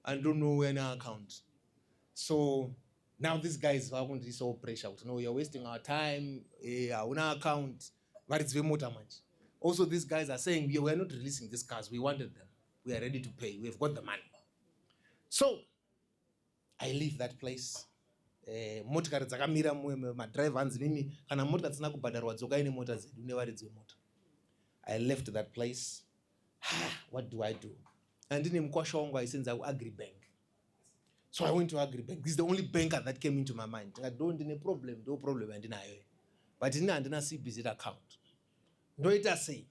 [SPEAKER 17] I don't know any account. So now these guys are going to so pressure. No, you're wasting our time. Una account. But it's very motor much. Also, these guys are saying we are not releasing these cars. We wanted them. We are ready to pay. We've got the money. So I leave that place. Motikari dzakamira madriver hanzi mimi kana motikari dzina kubhadharwa dzoka ine mota dzedu nevaridzi vemota. I left that place. What do I do? And ndine mukwasha wangu aisenza kuAgribank. So I went to Agribank. This is the only banker that came into my mind. I don't need a problem, no problem andinayo. But ndina CBZ account. Ndoita sei.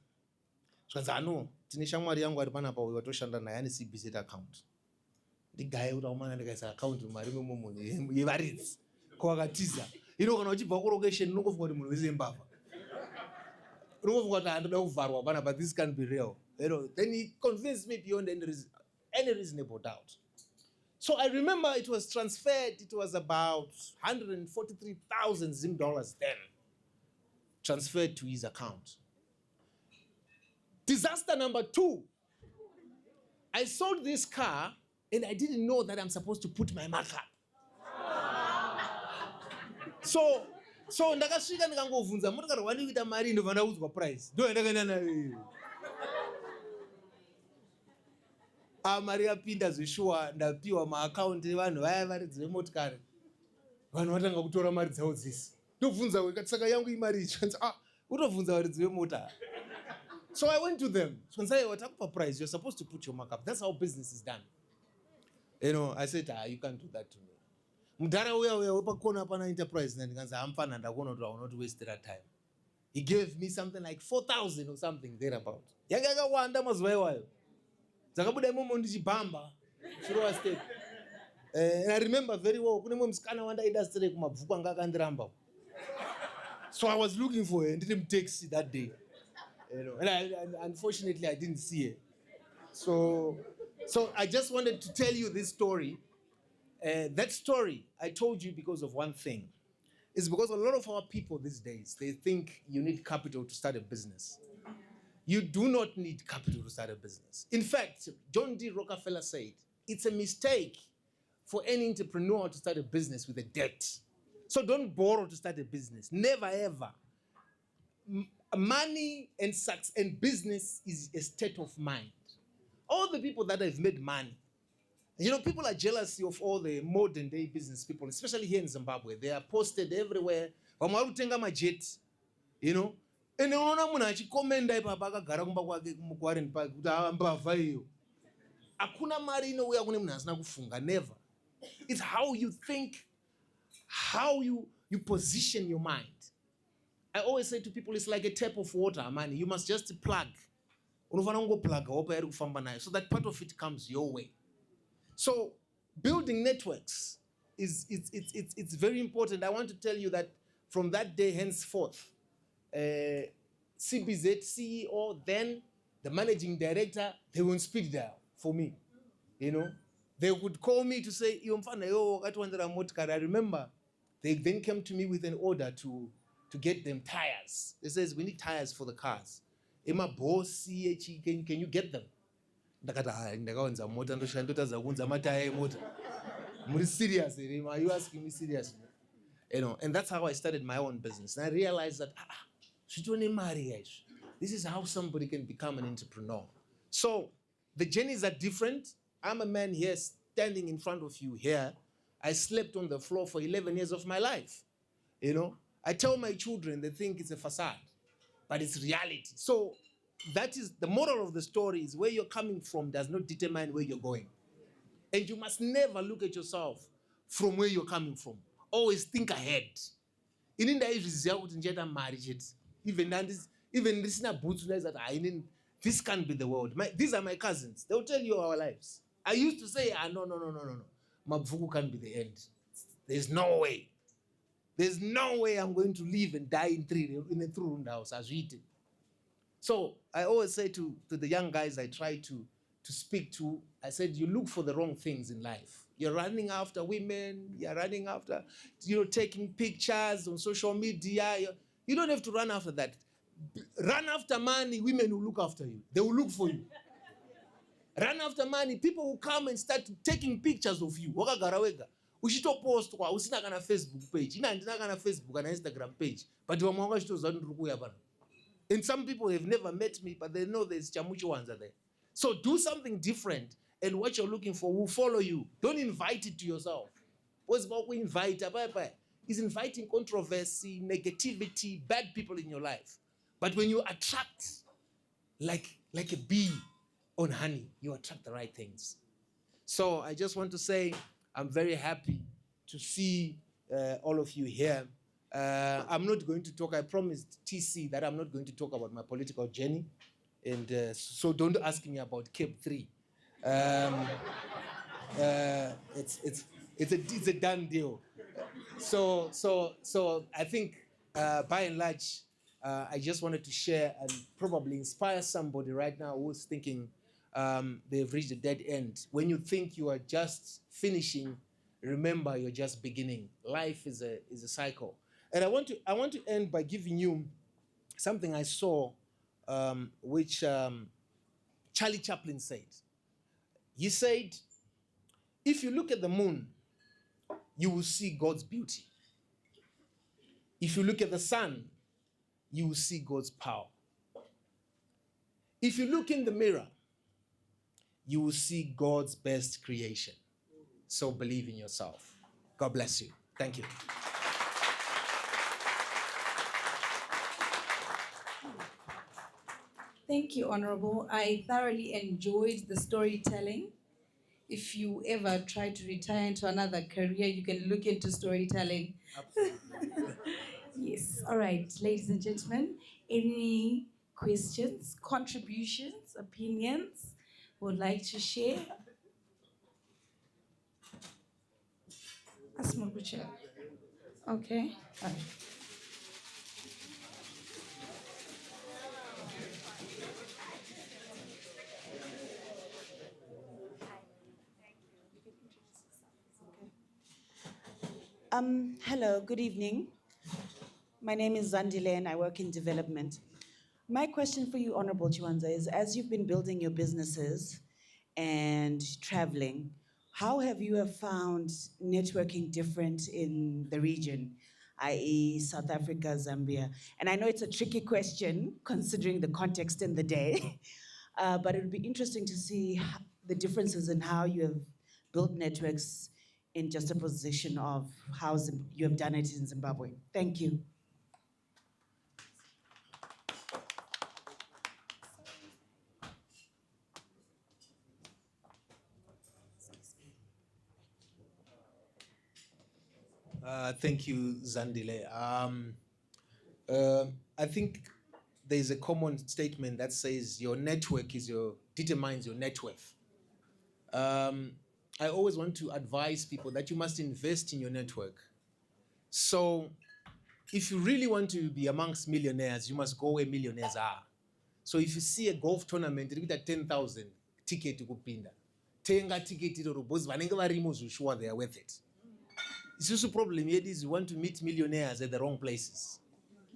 [SPEAKER 17] Zvanzi no, tine shamwari yangu ari panapa uyo watoshanda naye ane CBZ account. The guy who utaumana ndikaisa account mari memomo yevaridzi kwakatiza ino kana uchibva kulocation unongofunga kuti munhu wese mbavha unongofunga kuti handoda kuvharwa pana, but this can be real, you know. Then he convinced me beyond any reasonable doubt. So I remember it was transferred. It was about 143,000 Zim dollars then transferred to his account. Disaster number 2. I sold this car and I didn't know that I'm supposed to put my mark up. So ndakasvika ndikangovhunza motokari wani kuita mari ndobva ndaudzwa price. Ndo ndakaenda nayo. Mari yapinda zveshuwa ndapiwa maaccount evanhu vaya varidzi vemotokari. Vanhu vatanga kutora mari dzavo dzese. Ndobvunza wekati saka yangu imari ichwanzi utovhunza varidzi vemota. So I went to them. So I said, watakupa price, you're supposed to put your markup. That's how business is done. You know, I said, you can't do that to me. Mudhara uya wepakona pana enterprise nandikanzi hamfana ndakuona kuti I will not waste that time. He gave me something like 4,000 or something thereabout. Yanga yakawanda mazuva iwayo. Dzakabuda imomo ndichibhamba. Chirowa state. And I remember very well, kune mwe musikana wanda industry kumabvuku anga akandiramba. So I was looking for her, ndiri taxi that day. You know, and unfortunately I didn't see her. So I just wanted to tell you this story. That story I told you because of one thing. It's because a lot of our people these days, they think you need capital to start a business. You do not need capital to start a business. In fact, John D. Rockefeller said, it's a mistake for any entrepreneur to start a business with a debt. So don't borrow to start a business. Never ever. Money and business is a state of mind. All the people that have made money, people are jealous of all the modern day business people, especially here in Zimbabwe. They are posted everywhere. Vamwarutenga majet, And unoona munhu achikomenda ipapa akagara kumba kwake muGarden Park kuti ambavha iyo. Hakuna mari inouya kune munhu asina kufunga, never. It's how you think, how you position your mind. I always say to people, it's like a tap of water, man. You must just plug. So that part of it comes your way. So building networks it's very important. I want to tell you that from that day henceforth, CBZ CEO, then the managing director, they won't speak there for me. They would call me to say, I remember they then came to me with an order to get them tires. They says, we need tires for the cars. Ema boss, can you get them? Serious? Are you asking me seriously? And that's how I started my own business. And I realized that this is how somebody can become an entrepreneur. So the journeys are different. I'm a man here standing in front of you here. I slept on the floor for 11 years of my life. I tell my children, they think it's a facade, but it's reality. So that is the moral of the story, is where you're coming from does not determine where you're going. And you must never look at yourself from where you're coming from. Always think ahead. Even this boots that this can't be the world. These are my cousins. They'll tell you our lives. I used to say, no. Mabvuku can't be the end. There's no way. There's no way I'm going to live and die in a three-roomed house. So I always say to the young guys I try to speak to, I said, you look for the wrong things in life. You're running after women. You're running after, taking pictures on social media. You don't have to run after that. Run after money. Women will look after you. They will look for you. Run after money. People will come and start taking pictures of you. Post usina kana Facebook page. Ndina kana Facebook and Instagram page. But and some people have never met me, but they know there's Chamu Chiwanza there. So do something different, and what you're looking for will follow you. Don't invite it to yourself. What's about we invite? Is inviting controversy, negativity, bad people in your life. But when you attract like a bee on honey, you attract the right things. So I just want to say I'm very happy to see all of you here. I'm not going to talk, I promised TC that I'm not going to talk about my political journey. And so don't ask me about Cape 3. It's a done deal. So I think by and large, I just wanted to share and probably inspire somebody right now who's thinking they've reached a dead end. When you think you are just finishing, remember you're just beginning. Life is a cycle. And I want to end by giving you something I saw, which Charlie Chaplin said. He said, if you look at the moon, you will see God's beauty. If you look at the sun, you will see God's power. If you look in the mirror, you will see God's best creation. So believe in yourself. God bless you. Thank you.
[SPEAKER 12] Thank you, Honorable. I thoroughly enjoyed the storytelling. If you ever try to retire into another career, you can look into storytelling. Yes. All right, ladies and gentlemen, any questions, contributions, opinions would like to share? Okay. All right.
[SPEAKER 18] Hello, good evening. My name is Zandile and I work in development. My question for you, Honorable Chiwanza, is as you've been building your businesses and traveling, how have you found networking different in the region, i.e. South Africa, Zambia? And I know it's a tricky question considering the context in the day, but it would be interesting to see the differences in how you have built networks in just a position of how you have done it in Zimbabwe. Thank you.
[SPEAKER 17] Thank you, Zandile. I think there's a common statement that says your network determines your net worth. I always want to advise people that you must invest in your network. So if you really want to be amongst millionaires, you must go where millionaires are. So if you see a golf tournament, it's at 10,000 ticket to kupinda. Tenga ticket to because vanenge varimo sure they are worth it. It's just a problem here is you want to meet millionaires at the wrong places.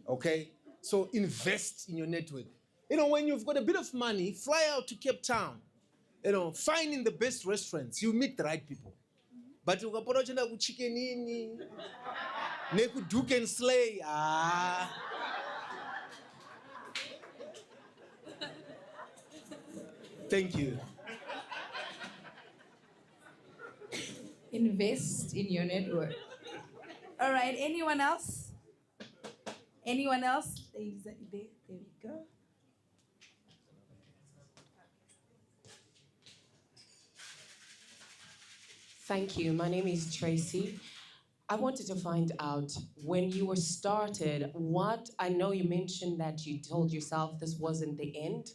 [SPEAKER 17] Okay? So invest in your network. You know, when you've got a bit of money, fly out to Cape Town. You know, find in the best restaurants, you meet the right people. But you ukapota uchenda ku chicken ini, neku Duke and Slay, Thank you.
[SPEAKER 12] Invest in your network. All right, anyone else? Anyone else? There we go.
[SPEAKER 19] Thank you. My name is Tracy. I wanted to find out when you were started, I know you mentioned that you told yourself this wasn't the end,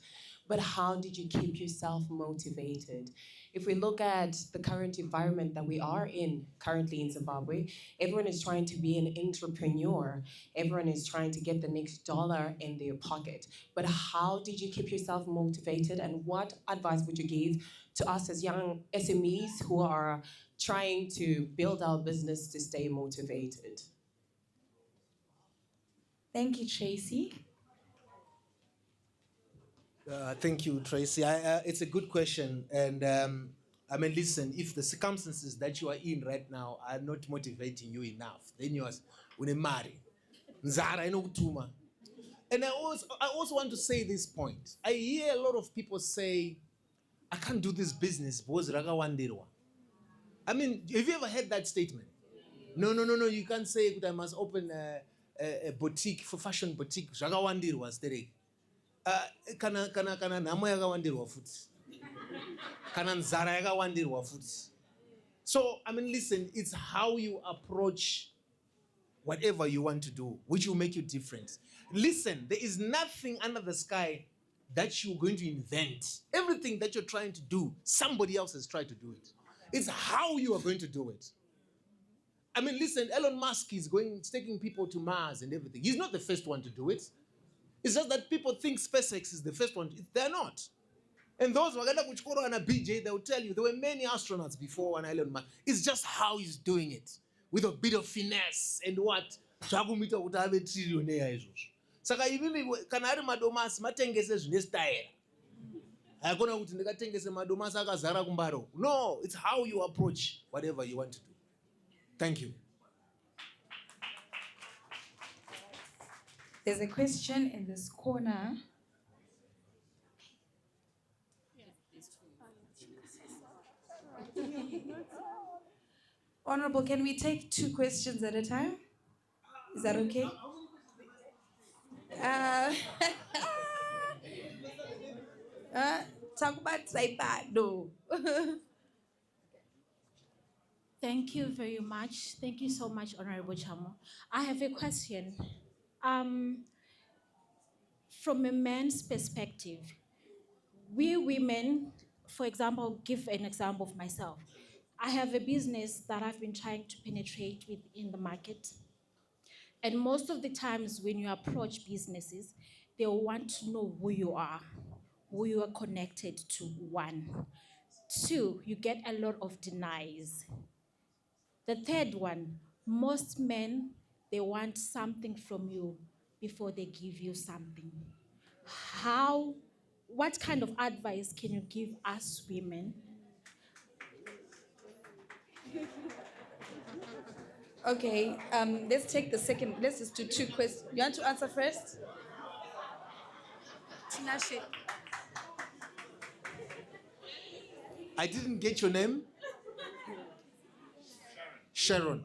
[SPEAKER 19] but how did you keep yourself motivated? If we look at the current environment that we are in currently in Zimbabwe, everyone is trying to be an entrepreneur. Everyone is trying to get the next dollar in their pocket. But how did you keep yourself motivated, and what advice would you give to us as young SMEs who are trying to build our business to stay motivated?
[SPEAKER 12] Thank you, Tracy.
[SPEAKER 17] Thank you, Tracy. It's a good question. And I mean, listen, if the circumstances that you are in right now are not motivating you enough, then you are unemari. Nzara inokutuma. And I also want to say this point. I hear a lot of people say, I can't do this business because rakawandirwa. I mean, have you ever heard that statement? No, you can't say that I must open a boutique, for fashion boutique. Rakawandirwa stereki. Kana nhamo yakawandirwa futi. Kana nzara yakawandirwa futi. So, I mean, listen, it's how you approach whatever you want to do, which will make you different. Listen, there is nothing under the sky that you're going to invent. Everything that you're trying to do, somebody else has tried to do it. It's how you are going to do it. I mean, listen, Elon Musk is taking people to Mars and everything. He's not the first one to do it. It's just that people think SpaceX is the first one. They're not. And those who are going to BJ, they will tell you there were many astronauts before an Elon Musk. It's just how he's doing it, with a bit of finesse and what. Zvakumita kuti ave trillionaire izvozvo. Saka ivimi kana ari madomasi matengese zvine style. Haikona kuti ndikatengese madomasi akazara kumbaro. No, it's how you approach whatever you want to do. Thank you.
[SPEAKER 12] There's a question in this corner. Honorable, can we take 2 questions at a time? Is that okay? Talk about Saipado.
[SPEAKER 1] Thank you very much. Thank you so much, Honorable Chamu. I have a question. From a man's perspective, we women, for example, give an example of myself. I have a business that I've been trying to penetrate with in the market. And most of the times when you approach businesses, they want to know who you are connected to, 1. 2, you get a lot of denies. The 3rd one, most men, they want something from you before they give you something. What kind of advice can you give us women
[SPEAKER 12] Okay, let's take the second. Let's just do two questions. You want to answer first? Tinashe.
[SPEAKER 17] I didn't get your name. Sharon.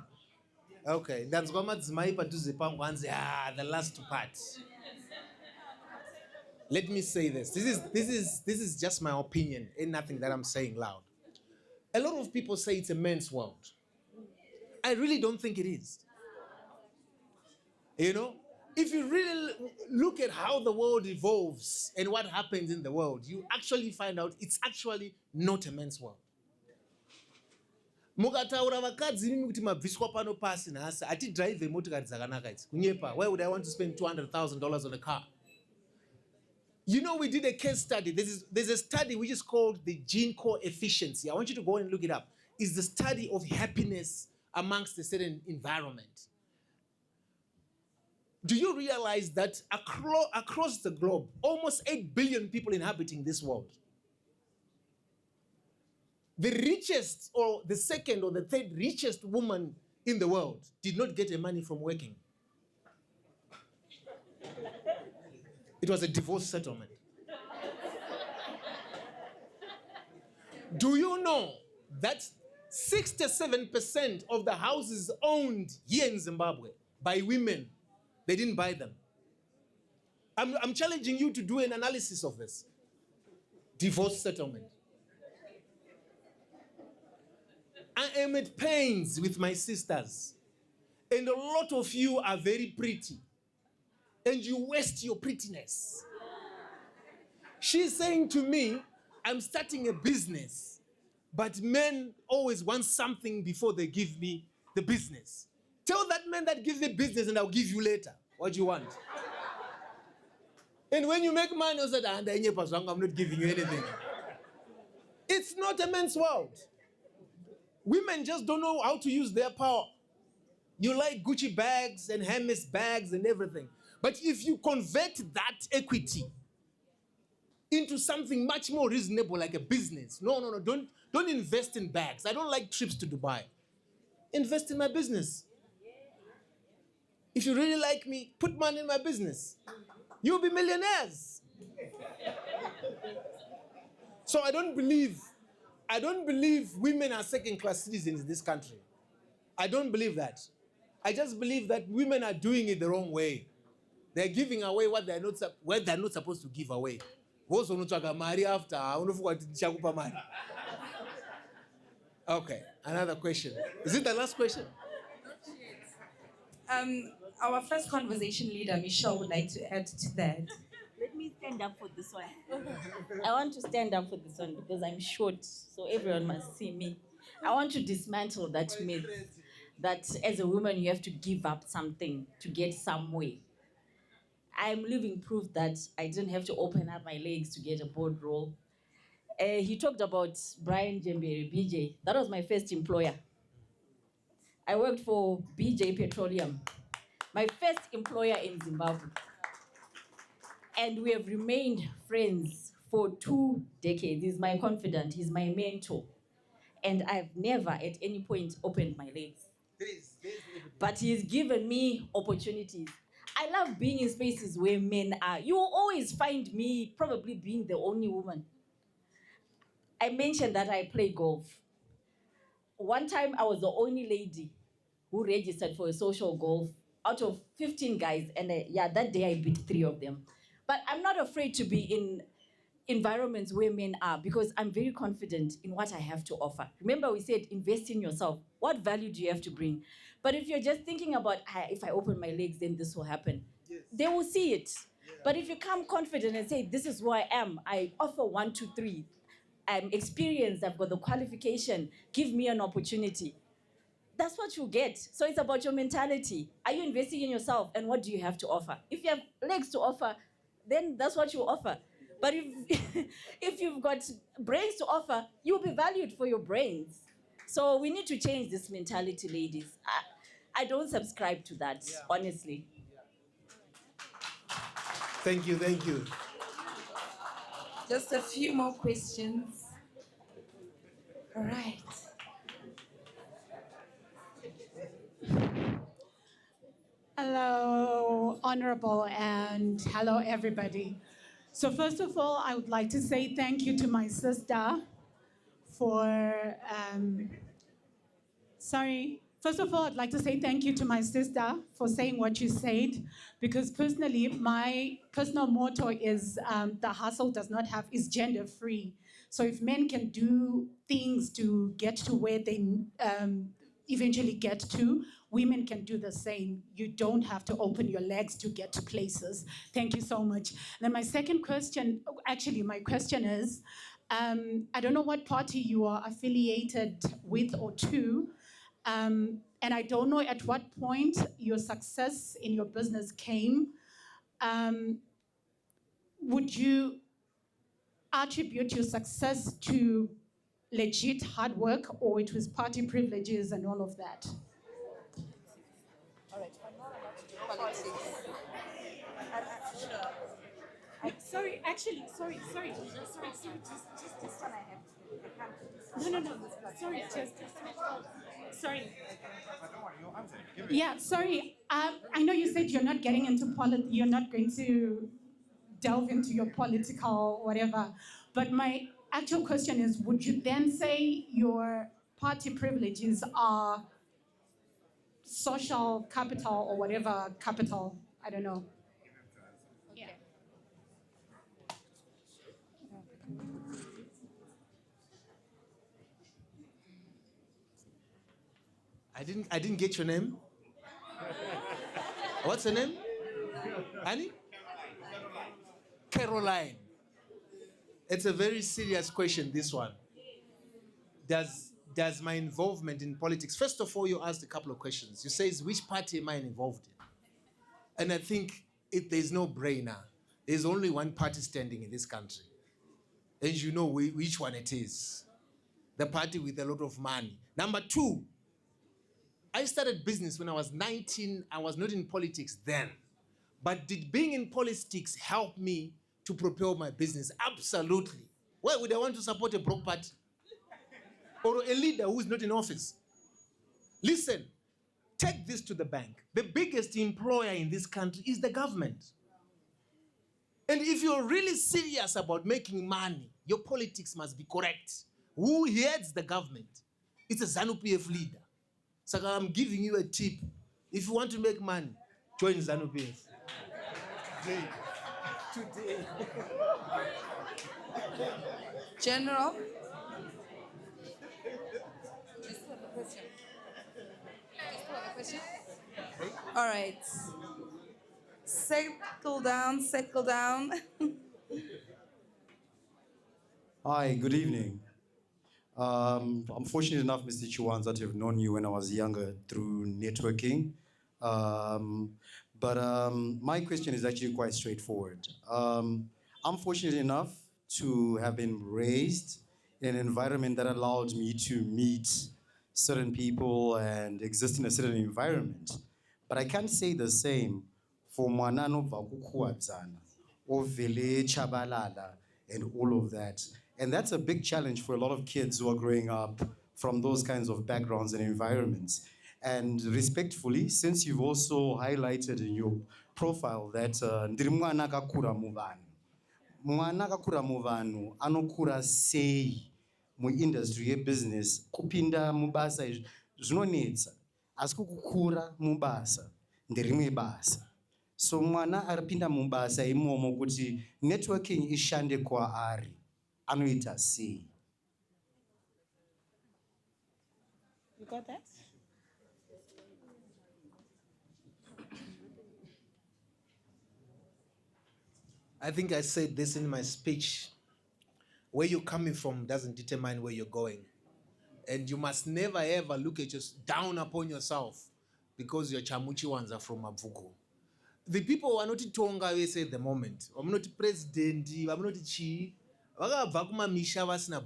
[SPEAKER 17] Okay, that's the last part. Let me say this. This is just my opinion and nothing that I'm saying loud. A lot of people say it's a men's world. I really don't think it is. You know, if you really look at how the world evolves and what happens in the world, you actually find out it's actually not a men's world. Mukataura vakadzi mimi kuti mabviswa pano pasi nhasi atidrive motikari dzakanaka idzi kunyepa. Why would I want to spend $200,000 on a car? You know, we did a case study. There's a study which is called the gene coefficiency. I want you to go and look it up. It's the study of happiness amongst a certain environment. Do you realize that across the globe, almost 8 billion people inhabiting this world, the richest or the second or the third richest woman in the world did not get any money from working? It was a divorce settlement. Do you know that 67% of the houses owned here in Zimbabwe by women, they didn't buy them? I'm challenging you to do an analysis of this. Divorce settlement. I am at pains with my sisters, and a lot of you are very pretty, and you waste your prettiness. She's saying to me, I'm starting a business, but men always want something before they give me the business. Tell that man that gives the business and I'll give you later what you want. And when you make money, you say, I'm not giving you anything. It's not a man's world. Women just don't know how to use their power. You like Gucci bags and Hermes bags and everything. But if you convert that equity into something much more reasonable, like a business. No, don't invest in bags. I don't like trips to Dubai. Invest in my business. If you really like me, put money in my business. You'll be millionaires. So I don't believe women are second-class citizens in this country. I don't believe that. I just believe that women are doing it the wrong way. They're giving away what they're not supposed to give away. Okay, another question. Is it the last question?
[SPEAKER 12] Our first conversation leader, Michel, would like to add to that.
[SPEAKER 9] Let me stand up for this one. I want to stand up for this one because I'm short, so everyone must see me. I want to dismantle that myth that as a woman you have to give up something to get somewhere. I'm living proof that I didn't have to open up my legs to get a board role. He talked about Brian Jembere, BJ. That was my first employer. I worked for BJ Petroleum, my first employer in Zimbabwe. And we have remained friends for 2 decades. He's my confidant, he's my mentor. And I've never at any point opened my legs. But he's given me opportunities. I love being in spaces where men are. You will always find me probably being the only woman. I mentioned that I play golf. One time I was the only lady who registered for a social golf out of 15 guys. And that day I beat 3 of them. But I'm not afraid to be in environments where men are because I'm very confident in what I have to offer. Remember we said invest in yourself. What value do you have to bring? But if you're just thinking about, if I open my legs, then this will happen, they will see it. Yeah. But if you come confident and say, this is who I am, I offer 1, 2, 3, I'm experienced, I've got the qualification, give me an opportunity. That's what you get. So it's about your mentality. Are you investing in yourself and what do you have to offer? If you have legs to offer, then that's what you offer. But if you've got brains to offer, you'll be valued for your brains. So we need to change this mentality, ladies. I don't subscribe to that, honestly.
[SPEAKER 17] Thank you.
[SPEAKER 12] Just a few more questions. All right.
[SPEAKER 20] Hello, Honorable, and hello, everybody. So first of all, I would like to say thank you to my sister for, First of all, I'd like to say thank you to my sister for saying what you said, because personally, my personal motto is the hustle is gender free. So if men can do things to get to where they eventually get to, women can do the same. You don't have to open your legs to get to places. Thank you so much. Then my second question, actually my question is, I don't know what party you are affiliated with or to, and I don't know at what point your success in your business came. Would you attribute your success to legit hard work, or it was party privileges and all of that?
[SPEAKER 1] All right, I'm not allowed to do politics.
[SPEAKER 20] Sorry,
[SPEAKER 1] Just this one I have to. I can't do this
[SPEAKER 20] No,
[SPEAKER 1] one.
[SPEAKER 20] no, no. Sorry, sorry.
[SPEAKER 21] Give it.
[SPEAKER 20] Yeah, sorry. I know you said you're not getting into you're not going to delve into your political whatever, but my actual question is, would you then say your party privileges are social capital or whatever capital? I don't know. Yeah.
[SPEAKER 17] I didn't get your name. What's her name? Annie? Caroline. It's a very serious question, this one. Does my involvement in politics, first of all, you asked a couple of questions. You say, which party am I involved in? And I think there's no brainer. There's only one party standing in this country. And you know which one it is. The party with a lot of money. Number two, I started business when I was 19. I was not in politics then. But did being in politics help me to propel my business? Absolutely. Why would I want to support a broke party? Or a leader who is not in office? Listen, take this to the bank. The biggest employer in this country is the government. And if you're really serious about making money, your politics must be correct. Who heads the government? It's a ZANU-PF leader. So I'm giving you a tip. If you want to make money, join ZANU-PF. Today.
[SPEAKER 1] General? Just have a question. All right. Settle down, settle down.
[SPEAKER 6] Hi, good evening. I'm fortunate enough, Mr. Chiwanza, to have known you when I was younger through networking. But my question is actually quite straightforward. I'm fortunate enough to have been raised in an environment that allowed me to meet certain people and exist in a certain environment. But I can't say the same for Mwanano Vakukuadzana or Vele Chabalala and all of that. And that's a big challenge for a lot of kids who are growing up from those kinds of backgrounds and environments. And respectfully, since you've also highlighted in your profile that ndiri mwana akakura muvanhu. Mwana akakura muvanhu anokura sei muindustry yebusiness kupinda mubasa zvinonetsa. Asi kukura mubasa nderimwe basa. So mwana aripinda mubasa imomo kuti networking ishande kwaari. Anoita sei?
[SPEAKER 2] You got that?
[SPEAKER 17] I think I said this in my speech. Where you're coming from doesn't determine where you're going. And you must never ever look at down upon yourself because you're Chamu Chiwanza from Mabvuku. The people who are not Tonga say at the moment, I'm not president, I'm not chi,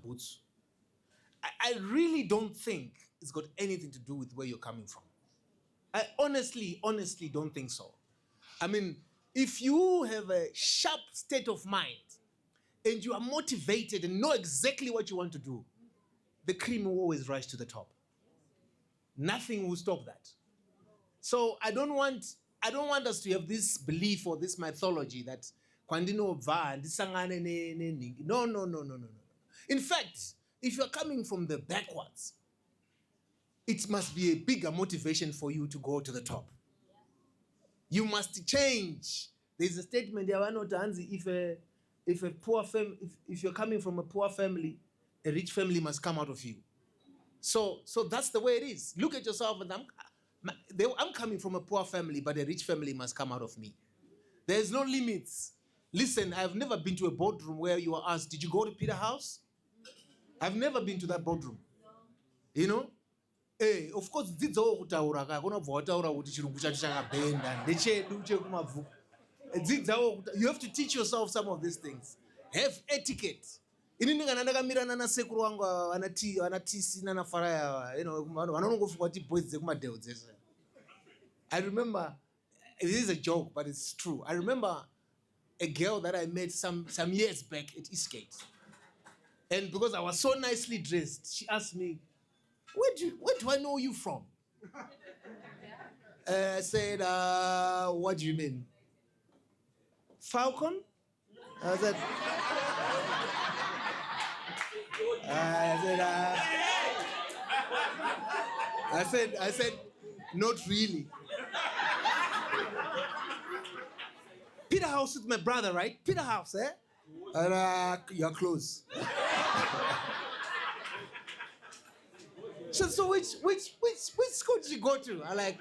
[SPEAKER 17] boots. I really don't think it's got anything to do with where you're coming from. I honestly don't think so. I mean, if you have a sharp state of mind and you are motivated and know exactly what you want to do, the cream will always rise to the top. Nothing will stop that. So I don't want I don't want us to have this belief or this mythology that kwandino bva ndisangane ne no, no, no, no, no, no. In fact, if you're coming from the backwards, it must be a bigger motivation for you to go to the top. You must change. There's a statement there, if a poor family, if you're coming from a poor family, a rich family must come out of you. So that's the way it is. Look at yourself, and I'm coming from a poor family, but a rich family must come out of me. There's no limits. Listen, I've never been to a boardroom where you are asked, did you go to Peter House? I've never been to that boardroom. You know? Hey, of course, you have to teach yourself some of these things. Have etiquette. I remember, it is a joke, but it's true. I remember a girl that I met some years back at Eastgate. And because I was so nicely dressed, she asked me, where do I know you from? I said, what do you mean? Falcon? I said, not really. Peter House with my brother, right? Peter House, eh? And you're close. So which school did you go to? I'm like,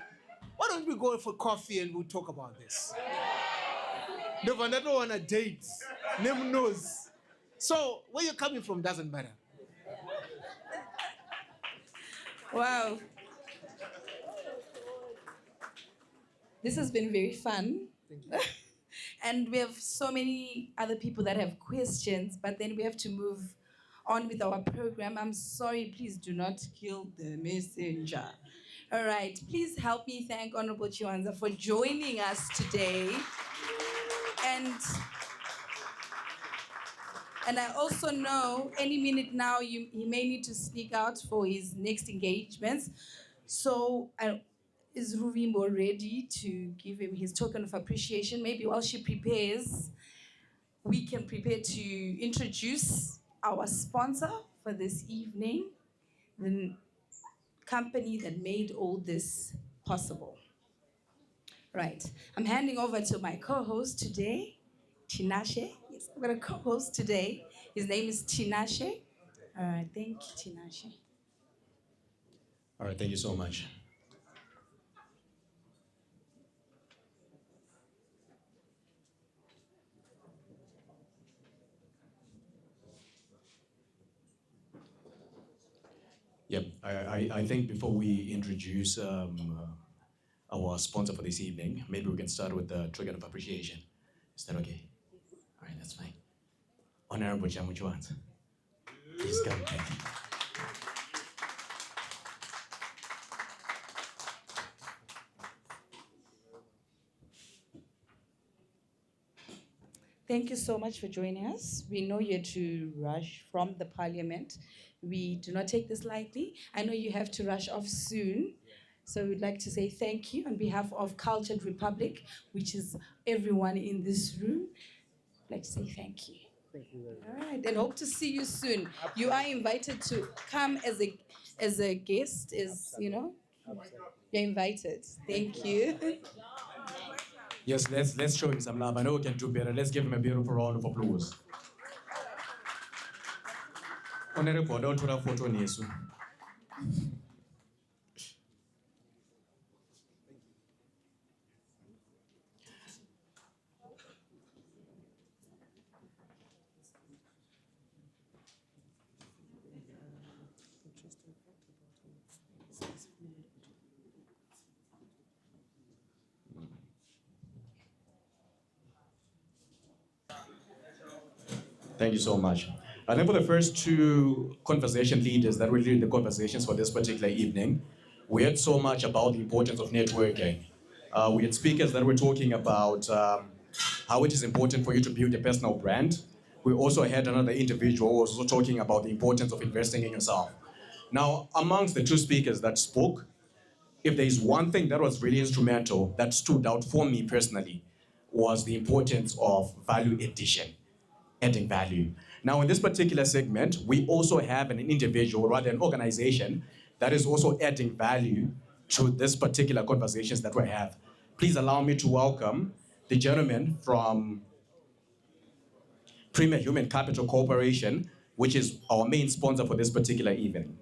[SPEAKER 17] why don't we go for coffee and we'll talk about this? No, but I don't want a date. Name knows. So where you're coming from doesn't matter.
[SPEAKER 12] Wow. This has been very fun. And we have so many other people that have questions, but then we have to move on with our program. I'm sorry, please do not kill the messenger. All right, please help me thank Honorable Chiwanza for joining us today. And I also know any minute now he may need to sneak out for his next engagements. So is Ruvimbo ready to give him his token of appreciation? Maybe while she prepares, we can prepare to introduce our sponsor for this evening, the company that made all this possible. Right, I'm handing over to my co-host today, Tinashe. Yes, I've got a co-host today. His name is Tinashe. All right, thank you, Tinashe.
[SPEAKER 3] All right, thank you so much. Yep, I think before we introduce our sponsor for this evening, maybe we can start with the token of appreciation. Is that okay? All right, that's fine. Honorable Chamu, please come. Thank you.
[SPEAKER 12] Thank you so much for joining us. We know you're to rush from the parliament. We do not take this lightly. I know you have to rush off soon. So we'd like to say thank you on behalf of Cultured Republic, which is everyone in this room. I'd like to say thank you.
[SPEAKER 17] Thank you very much.
[SPEAKER 12] All right, and hope to see you soon. You are invited to come as a guest, you're invited. Thank you.
[SPEAKER 3] Yes, let's show him some love. I know we can do better. Let's give him a beautiful round of applause. Honorable, don't put a photo on you. Thank you so much. I think for the first two conversation leaders that were leading the conversations for this particular evening, we heard so much about the importance of networking. We had speakers that were talking about how it is important for you to build a personal brand. We also had another individual who was also talking about the importance of investing in yourself. Now, amongst the two speakers that spoke, if there is one thing that was really instrumental that stood out for me personally, was the importance of value addition, adding value. Now, in this particular segment, we also have an individual, rather an organization, that is also adding value to this particular conversations that we have. Please allow me to welcome the gentleman from Premier Human Capital Corporation, which is our main sponsor for this particular evening.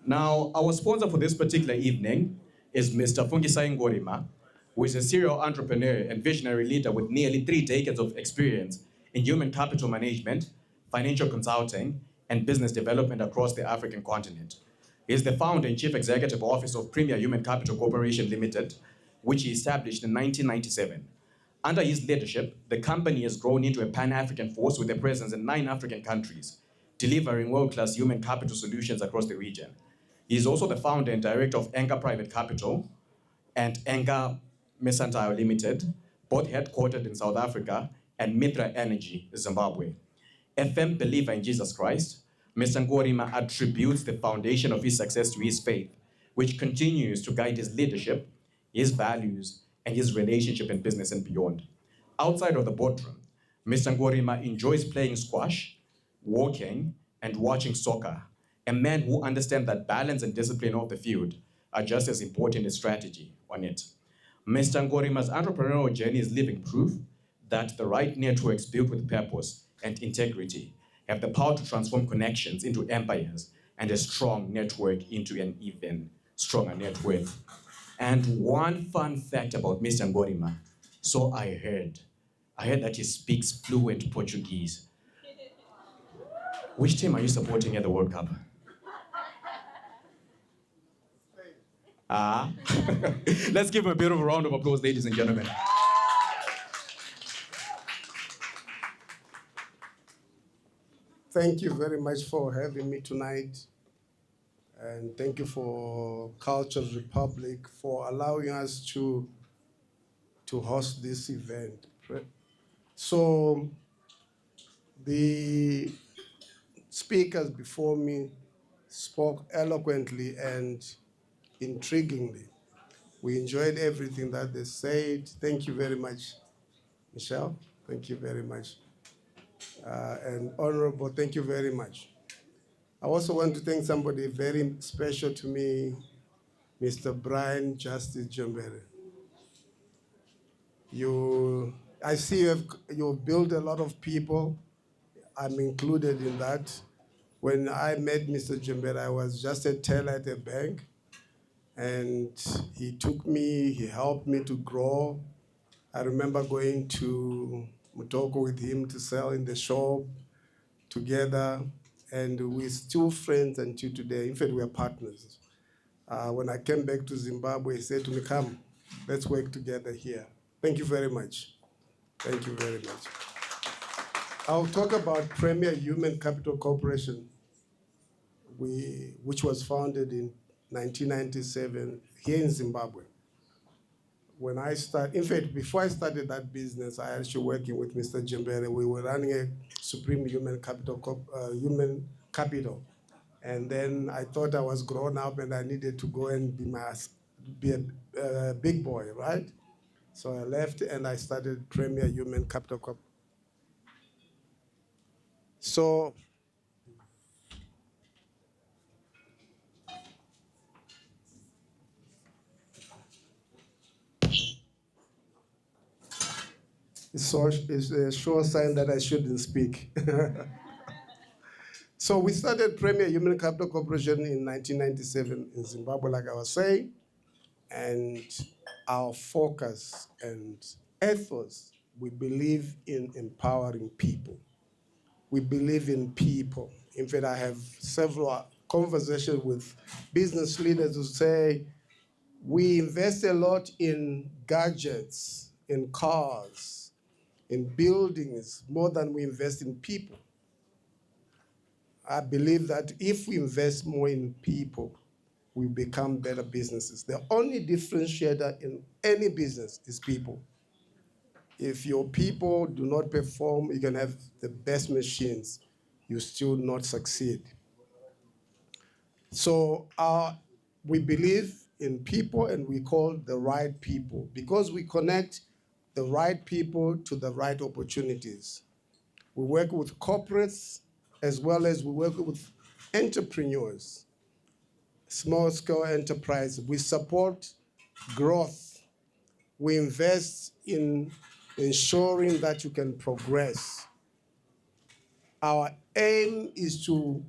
[SPEAKER 3] Now, our sponsor for this particular evening is Mr. Fungisai Ngorima, who is a serial entrepreneur and visionary leader with nearly 3 decades of experience in human capital management, financial consulting, and business development across the African continent. He is the founder and chief executive officer of Premier Human Capital Corporation Limited, which he established in 1997. Under his leadership, the company has grown into a Pan-African force with a presence in 9 African countries, delivering world-class human capital solutions across the region. He is also the founder and director of Enga Private Capital and Enga Mercantile Limited, both headquartered in South Africa, and Mitra Energy, Zimbabwe. A firm believer in Jesus Christ, Mr. Ngorima attributes the foundation of his success to his faith, which continues to guide his leadership, his values, and his relationship in business and beyond. Outside of the boardroom, Mr. Ngorima enjoys playing squash, walking, and watching soccer, a man who understands that balance and discipline of the field are just as important as strategy on it. Mr. Ngorima's entrepreneurial journey is living proof that the right networks built with purpose and integrity have the power to transform connections into empires and a strong network into an even stronger net worth. And one fun fact about Mr. Ngorima, so I heard that he speaks fluent Portuguese. Which team are you supporting at the World Cup? Let's give him a bit of a round of applause, ladies and gentlemen.
[SPEAKER 4] Thank you very much for having me tonight. And thank you for Cultural Republic for allowing us to host this event. So the speakers before me spoke eloquently and intriguingly. We enjoyed everything that they said. Thank you very much, Michel. Thank you very much. And Honorable, thank you very much. I also want to thank somebody very special to me, Mr. Brian Justice Jambere. I see you've built a lot of people. I'm included in that. When I met Mr. Jambere, I was just a teller at a bank. And he took me, he helped me to grow. I remember going to Mutoko with him to sell in the shop together. And we're still friends until today. In fact, we are partners. When I came back to Zimbabwe, he said to me, come, let's work together here. Thank you very much. Thank you very much. I'll talk about Premier Human Capital Corporation, which was founded in 1997 here in Zimbabwe. When I started, in fact, before I started that business, I actually working with Mr. Jambere. We were running a Supreme Human Capital. And then I thought I was grown up and I needed to go and be a big boy, right? So I left and I started Premier Human Capital Corp. So it's a sure sign that I shouldn't speak. So we started Premier Human Capital Corporation in 1997 in Zimbabwe, like I was saying. And our focus and ethos, we believe in empowering people. We believe in people. In fact, I have several conversations with business leaders who say, we invest a lot in gadgets, in cars, in buildings, more than we invest in people. I believe that if we invest more in people, we become better businesses. The only differentiator in any business is people. If your people do not perform, you can have the best machines, you still not succeed. So we believe in people, and we call the right people, because we connect the right people to the right opportunities. We work with corporates as well as we work with entrepreneurs, small-scale enterprise. We support growth. We invest in ensuring that you can progress. Our aim is to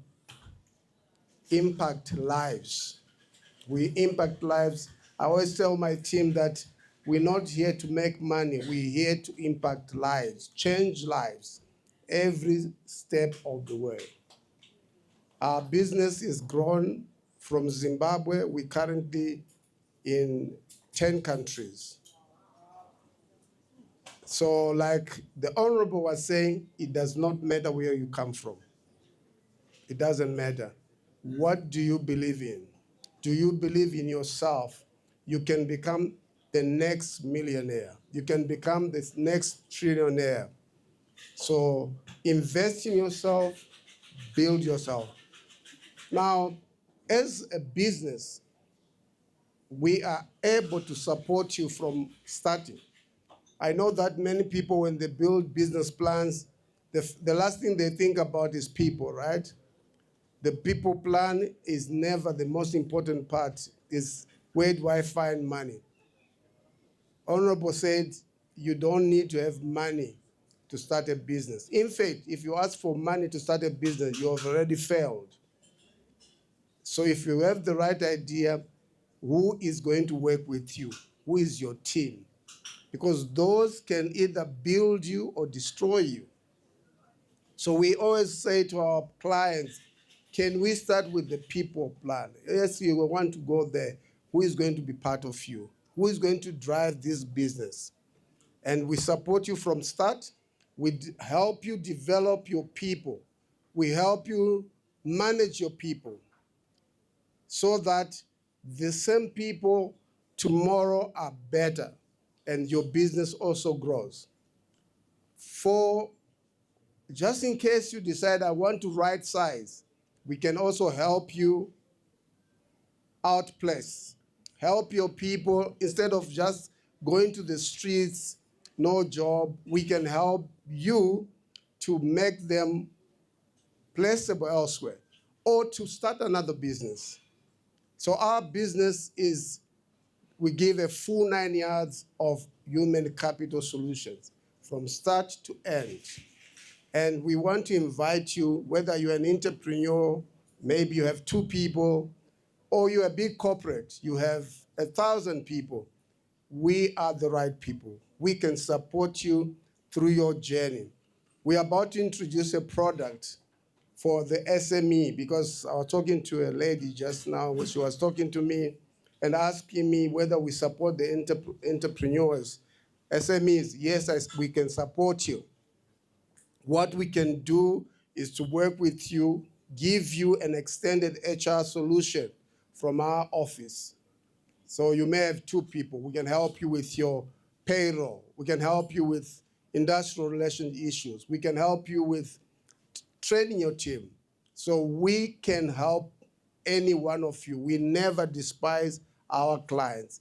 [SPEAKER 4] impact lives. We impact lives. I always tell my team that we're not here to make money. We're here to impact lives, change lives every step of the way. Our business is grown from Zimbabwe. We're currently in 10 countries. So like the Honorable was saying, it does not matter where you come from. It doesn't matter. What do you believe in? Do you believe in yourself? You can become the next millionaire. You can become the next trillionaire. So invest in yourself, build yourself. Now, as a business, we are able to support you from starting. I know that many people, when they build business plans, the last thing they think about is people, right? The people plan is never the most important part. Is where do I find money? Honorable said, you don't need to have money to start a business. In fact, if you ask for money to start a business, you have already failed. So if you have the right idea, who is going to work with you? Who is your team? Because those can either build you or destroy you. So we always say to our clients, can we start with the people plan? Yes, you will want to go there. Who is going to be part of you? Who is going to drive this business? And we support you from start. We help you develop your people. We help you manage your people so that the same people tomorrow are better and your business also grows. For just in case you decide I want to right size, we can also help you outplace, help your people instead of just going to the streets, no job. We can help you to make them placeable elsewhere or to start another business. So our business is, we give a full 9 yards of human capital solutions from start to end. And we want to invite you, whether you're an entrepreneur, maybe you have 2 people, or you're a big corporate, you have 1,000 people. We are the right people. We can support you through your journey. We're about to introduce a product for the SME, because I was talking to a lady just now, she was talking to me and asking me whether we support the entrepreneurs. SMEs, yes, we can support you. What we can do is to work with you, give you an extended HR solution from our office. So you may have 2 people. We can help you with your payroll. We can help you with industrial relations issues. We can help you with training your team. So we can help any one of you. We never despise our clients.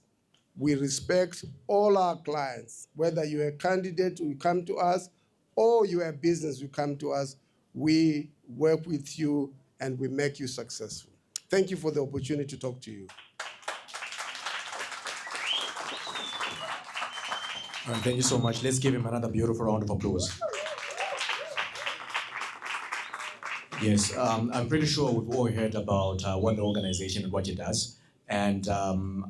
[SPEAKER 4] We respect all our clients, whether you're a candidate who come to us or you're a business who come to us. We work with you and we make you successful. Thank you for the opportunity to talk to you.
[SPEAKER 3] All right, thank you so much. Let's give him another beautiful round of applause. Yes, I'm pretty sure we've all heard about what the organization and what it does. And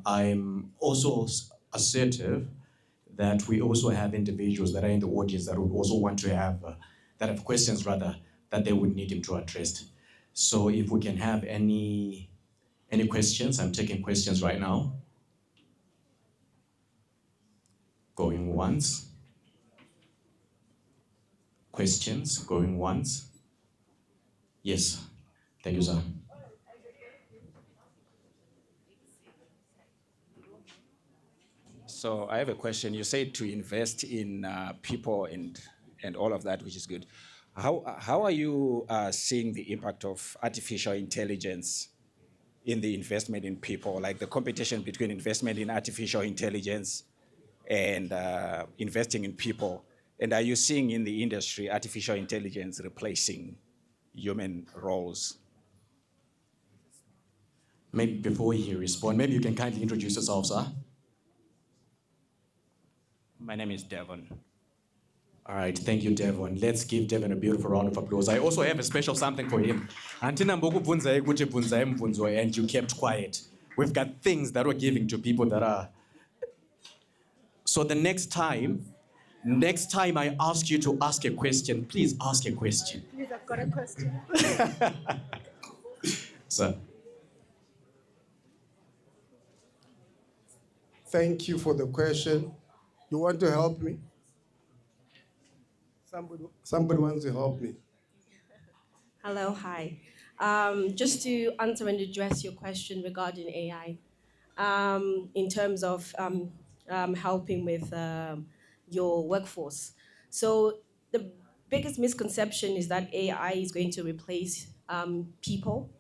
[SPEAKER 3] I'm also assertive that we also have individuals that are in the audience that would also want to have, that have questions rather, that they would need him to address. So if we can have any questions, I'm taking questions right now. Going once. Questions, going once. Yes, thank you, sir.
[SPEAKER 5] So I have a question. You said to invest in people and all of that, which is good. How are you seeing the impact of artificial intelligence in the investment in people, like the competition between investment in artificial intelligence and investing in people? And are you seeing in the industry artificial intelligence replacing human roles?
[SPEAKER 3] Maybe before you respond, maybe you can kindly introduce yourself, sir.
[SPEAKER 5] My name is Devon.
[SPEAKER 3] All right, thank you, Devon. Let's give Devon a beautiful round of applause. I also have a special something for him. And you kept quiet. We've got things that we're giving to people that are. So the next time I ask you to ask a question, please ask a question.
[SPEAKER 20] Please, I've got a question.
[SPEAKER 3] Sir.
[SPEAKER 4] Thank you for the question. You want to help me? Somebody wants to help me.
[SPEAKER 7] Hello, hi. Just to answer and address your question regarding AI, in terms of helping with your workforce. So the biggest misconception is that AI is going to replace people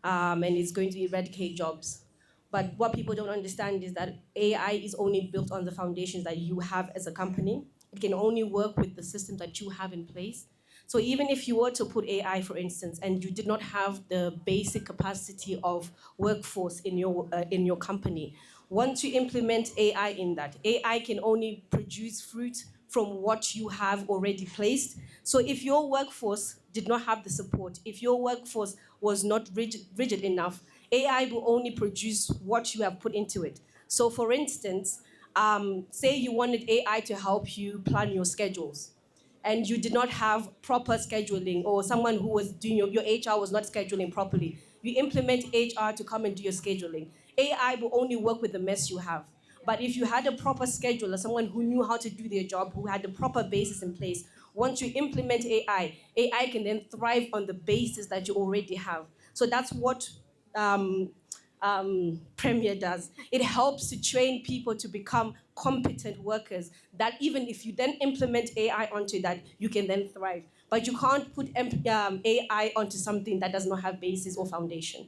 [SPEAKER 7] and it's going to eradicate jobs. But what people don't understand is that AI is only built on the foundations that you have as a company. It can only work with the systems that you have in place. So even if you were to put AI, for instance, and you did not have the basic capacity of workforce in your company, once you implement AI in that, AI can only produce fruit from what you have already placed. So if your workforce did not have the support, if your workforce was not rigid enough, AI will only produce what you have put into it. So for instance, say you wanted AI to help you plan your schedules, and you did not have proper scheduling, or someone who was doing your HR was not scheduling properly. You implement HR to come and do your scheduling. AI will only work with the mess you have. But if you had a proper scheduler, someone who knew how to do their job, who had the proper basis in place, once you implement AI, AI can then thrive on the basis that you already have. So that's what Premier does. It helps to train people to become competent workers, that even if you then implement AI onto that, you can then thrive. But you can't put AI onto something that does not have basis or foundation.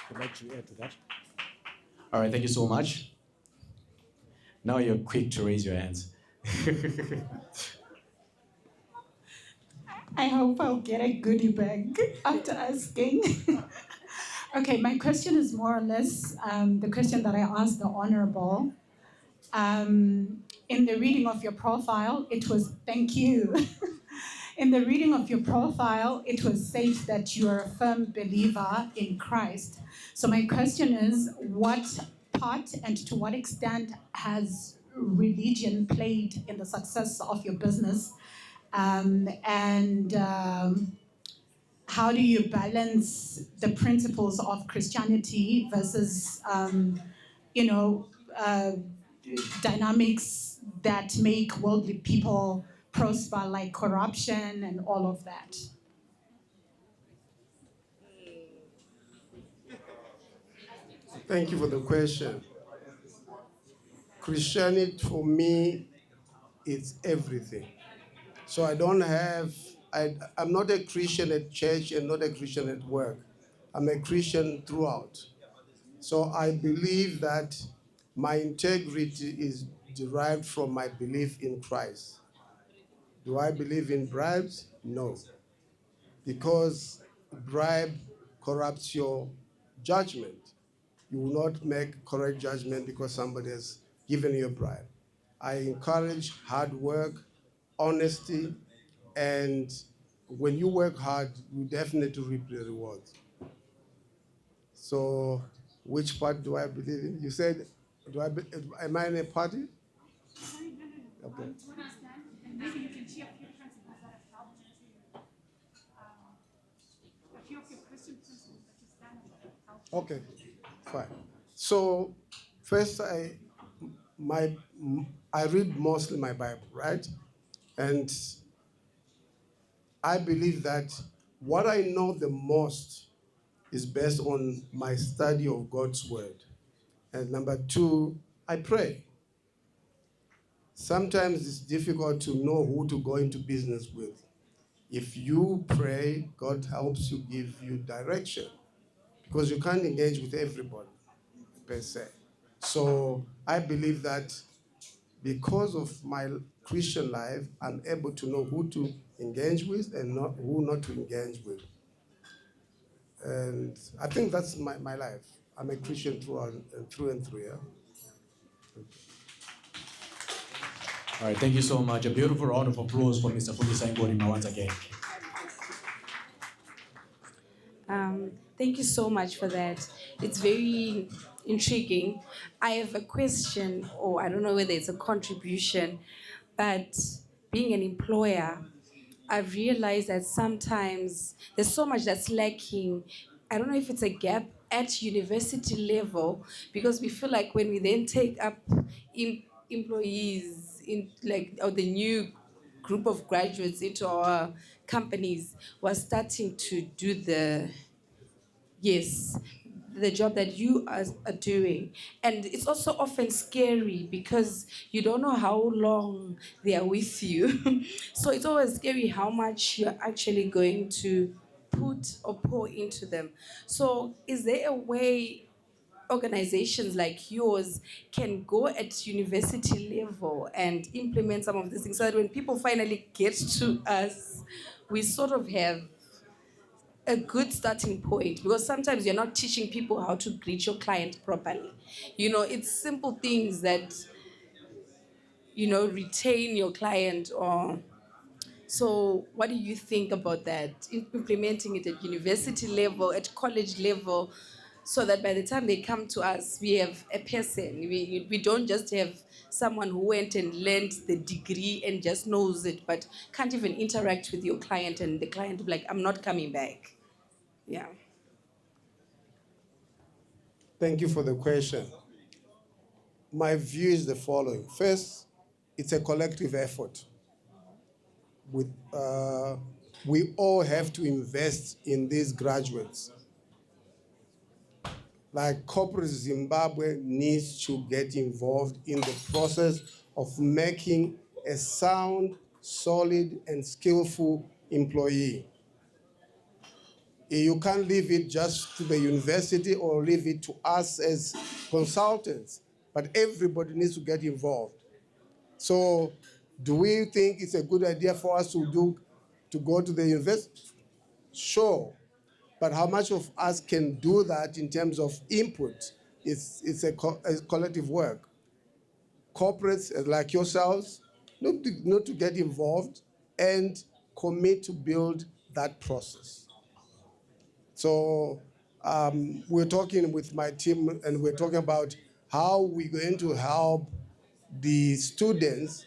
[SPEAKER 3] Would like to add to that? All right, thank you so much. Now you're quick to raise your hands.
[SPEAKER 20] I hope I'll get a goodie bag after asking. Okay, my question is more or less the question that I asked the Honorable. In the reading of your profile, it was, thank you. In the reading of your profile, it was said that you are a firm believer in Christ. So my question is, what part and to what extent has religion played in the success of your business? How do you balance the principles of Christianity versus, dynamics that make worldly people prosper, like corruption and all of that?
[SPEAKER 4] Thank you for the question. Christianity for me is everything. So I'm not a Christian at church and not a Christian at work. I'm a Christian throughout. So I believe that my integrity is derived from my belief in Christ. Do I believe in bribes? No. Because bribe corrupts your judgment. You will not make correct judgment because somebody has given you a bribe. I encourage hard work, honesty, and when you work hard, you definitely reap the rewards. So, which part do I believe in? You said, am I in a party? Okay.
[SPEAKER 20] Maybe you can share a few principles that have helped you to, a few of your Christian principles that you stand on that have helped you.
[SPEAKER 4] Okay, fine. So, first, I read mostly my Bible, right? And I believe that what I know the most is based on my study of God's word. And number two, I pray. Sometimes it's difficult to know who to go into business with. If you pray, God helps you, give you direction, because you can't engage with everybody per se. So I believe that because of my Christian life, I'm able to know who to engage with and who not to engage with. And I think that's my life. I'm a Christian through and through, yeah.
[SPEAKER 3] All right, thank you so much. A beautiful round of applause for Mr. Fungisai Ngorima once again.
[SPEAKER 1] Thank you so much for that. It's very intriguing. I have a question, or I don't know whether it's a contribution, but being an employer, I've realized that sometimes there's so much that's lacking. I don't know if it's a gap at university level, because we feel like when we then take up employees in like or the new group of graduates into our companies, we're starting to do the job that you are doing. And it's also often scary because you don't know how long they are with you. So it's always scary how much you're actually going to put or pour into them. So is there a way organizations like yours can go at university level and implement some of these things so that when people finally get to us, we sort of have a good starting point, because sometimes you're not teaching people how to greet your client properly. You know, it's simple things that, retain your client. Or so what do you think about that? Implementing it at university level, at college level, so that by the time they come to us, we have a person. We don't just have someone who went and learned the degree and just knows it, but can't even interact with your client, and the client will be like, I'm not coming back. Yeah.
[SPEAKER 4] Thank you for the question. My view is the following. First, it's a collective effort. We all have to invest in these graduates. Like corporate Zimbabwe needs to get involved in the process of making a sound, solid, and skillful employee. You can't leave it just to the university or leave it to us as consultants, but everybody needs to get involved. So do we think it's a good idea for us to go to the university? Sure. But how much of us can do that in terms of input? It's a collective work. Corporates like yourselves need to get involved and commit to build that process. So we're talking with my team, and we're talking about how we're going to help the students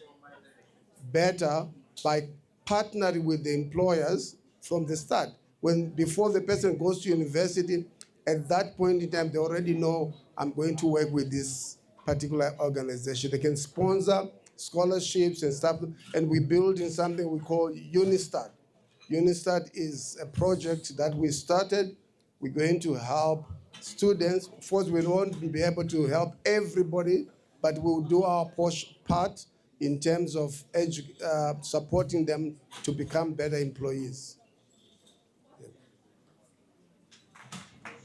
[SPEAKER 4] better by partnering with the employers from the start. Before the person goes to university, at that point in time, they already know I'm going to work with this particular organization. They can sponsor scholarships and stuff, and we build in something we call Unistart. Unistart is a project that we started. We're going to help students. Of course, we won't be able to help everybody, but we'll do our part in terms of supporting them to become better employees.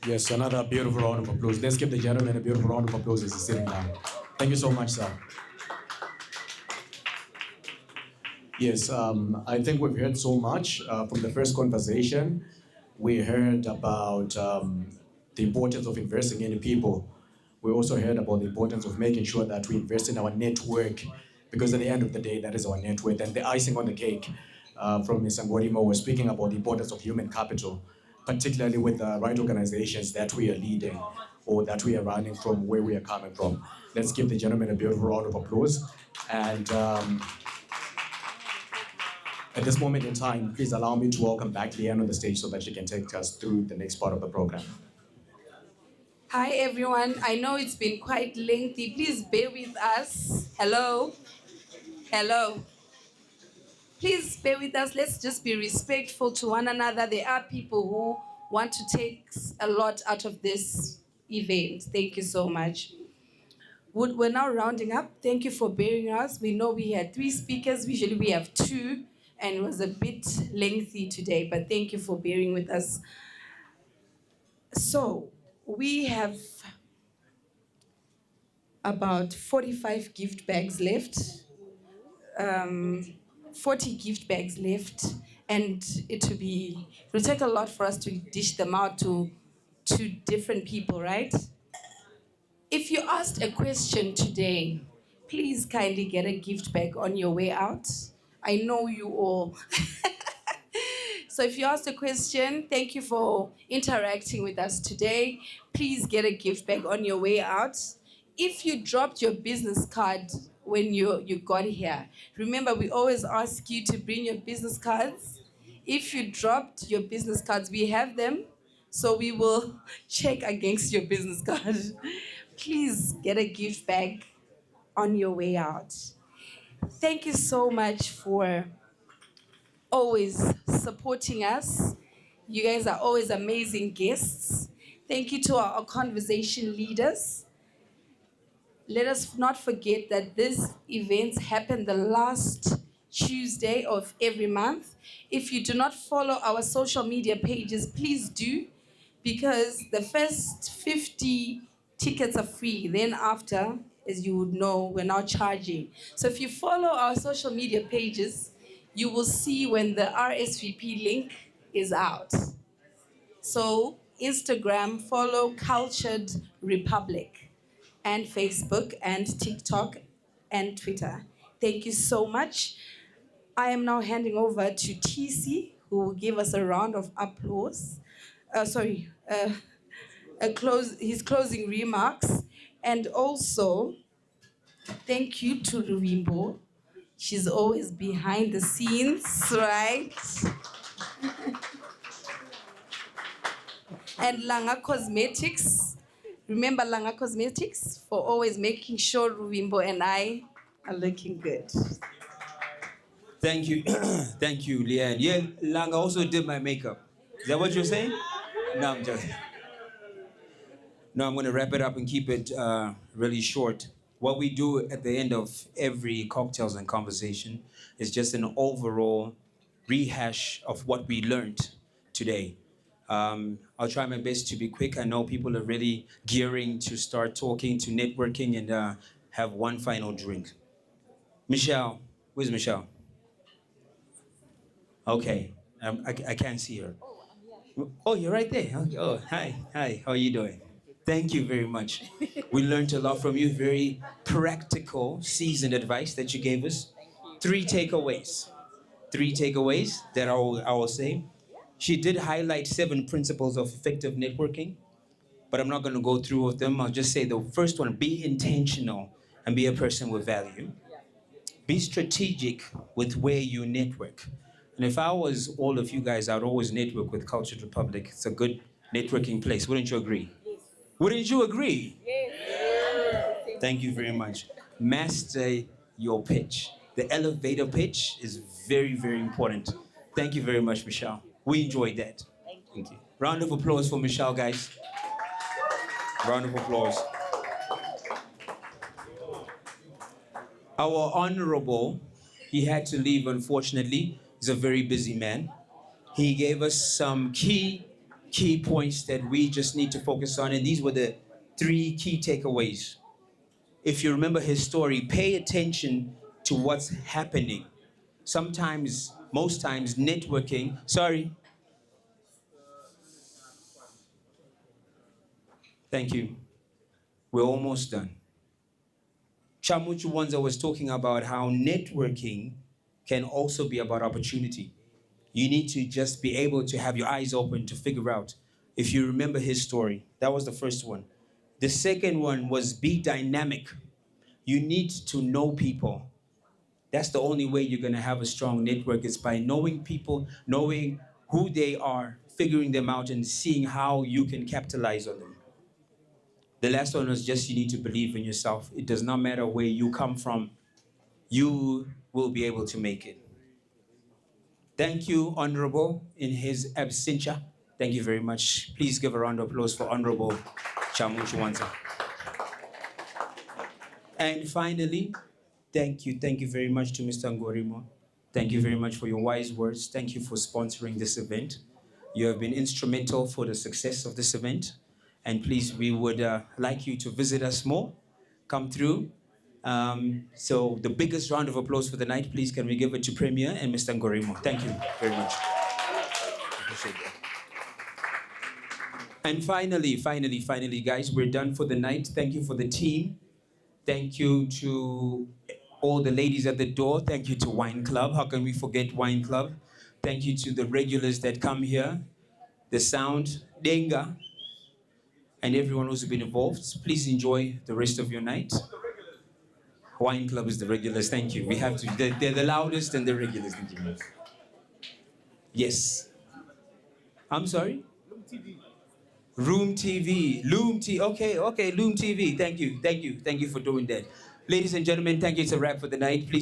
[SPEAKER 3] Yes, another beautiful round of applause. Let's give the gentleman a beautiful round of applause as he's sitting down. Thank you so much, sir. Yes, I think we've heard so much from the first conversation. We heard about the importance of investing in people. We also heard about the importance of making sure that we invest in our network, because at the end of the day, that is our network. And the icing on the cake from Ms. Ngorima was speaking about the importance of human capital, particularly with the right organizations that we are leading or that we are running from where we are coming from. Let's give the gentleman a beautiful round of applause. And at this moment in time, please allow me to welcome back Leanne on the stage so that she can take us through the next part of the program.
[SPEAKER 1] Hi, everyone. I know it's been quite lengthy. Please bear with us. Hello? Hello? Please bear with us. Let's just be respectful to one another. There are people who want to take a lot out of this event. Thank you so much. We're now rounding up. Thank you for bearing us. We know we had 3 speakers. Usually we have 2. and it was a bit lengthy today, but thank you for bearing with us. So we have about 45 gift bags left, 40 gift bags left, and it'll take a lot for us to dish them out to different people, right? If you asked a question today, please kindly get a gift bag on your way out. I know you all. So if you asked a question, thank you for interacting with us today. Please get a gift bag on your way out. If you dropped your business card when you got here, remember we always ask you to bring your business cards. If you dropped your business cards, we have them, so we will check against your business card. Please get a gift bag on your way out. Thank you so much for always supporting us. You guys are always amazing guests. Thank you to our conversation leaders. Let us not forget that these events happen the last Tuesday of every month. If you do not follow our social media pages, please do, because the first 50 tickets are free. Then after, as you would know, we're now charging. So if you follow our social media pages, you will see when the RSVP link is out. So Instagram, follow Cultured Republic, and Facebook and TikTok and Twitter. Thank you so much. I am now handing over to TC, who will give us a round of applause. His closing remarks. And also, thank you to Ruvimbo. She's always behind the scenes, right? And Langa Cosmetics. Remember Langa Cosmetics for always making sure Ruvimbo and I are looking good.
[SPEAKER 8] Thank you. Thank you, Leanne. Yeah, Langa also did my makeup. Is that what you're saying? No, I'm joking. No, I'm going to wrap it up and keep it really short. What we do at the end of every cocktails and conversation is just an overall rehash of what we learned today. I'll try my best to be quick. I know people are really gearing to start talking, to networking, and have one final drink. Michel, where's Michel? Okay, I can't see her. Oh, you're right there. Okay. Oh, hi, how are you doing? Thank you very much. We learned a lot from you, very practical, seasoned advice that you gave us. Three takeaways that I will say. She did highlight 7 principles of effective networking, but I'm not going to go through with them. I'll just say the first one, be intentional and be a person with value. Be strategic with where you network. And if I was all of you guys, I'd always network with Cultured Republic. It's a good networking place. Wouldn't you agree? Yes. Wouldn't you agree? Yes. Thank you very much. Master your pitch. The elevator pitch is very, very important. Thank you very much, Michelle. We enjoyed that. Thank you. Round of applause for Michelle, guys. Round of applause. Our honorable, he had to leave, unfortunately. He's a very busy man. He gave us some key points that we just need to focus on, and these were the 3 key takeaways. If you remember his story, pay attention to what's happening. Sometimes, most times, networking, Thank you. We're almost done. Chamu Chiwanza was talking about how networking can also be about opportunity. You need to just be able to have your eyes open to figure out. If you remember his story, that was the first one. The second one was be dynamic. You need to know people. That's the only way you're gonna have a strong network is by knowing people, knowing who they are, figuring them out and seeing how you can capitalize on them. The last one was just you need to believe in yourself. It does not matter where you come from, you will be able to make it. Thank you, Honorable, in his absentia. Thank you very much. Please give a round of applause for Honorable Chamu Chiwanza. And finally, thank you very much to Mr. Ngorima. Thank you very much for your wise words. Thank you for sponsoring this event. You have been instrumental for the success of this event. And please, we would like you to visit us more. Come through. So the biggest round of applause for the night, please, can we give it to Premier and Mr. Ngorima. Thank you very much. And finally, guys, we're done for the night. Thank you for the team. Thank you to all the ladies at the door. Thank you to Wine Club. How can we forget Wine Club? Thank you to the regulars that come here, the sound, Denga, and everyone who's been involved. Please enjoy the rest of your night. Wine Club is the regulars. Thank you. We have to. They're the loudest and the regulars. Thank you. Yes. I'm sorry? LUME TV. LUME TV. Okay. LUME TV. Thank you for doing that. Ladies and gentlemen, thank you. It's a wrap for the night. Please.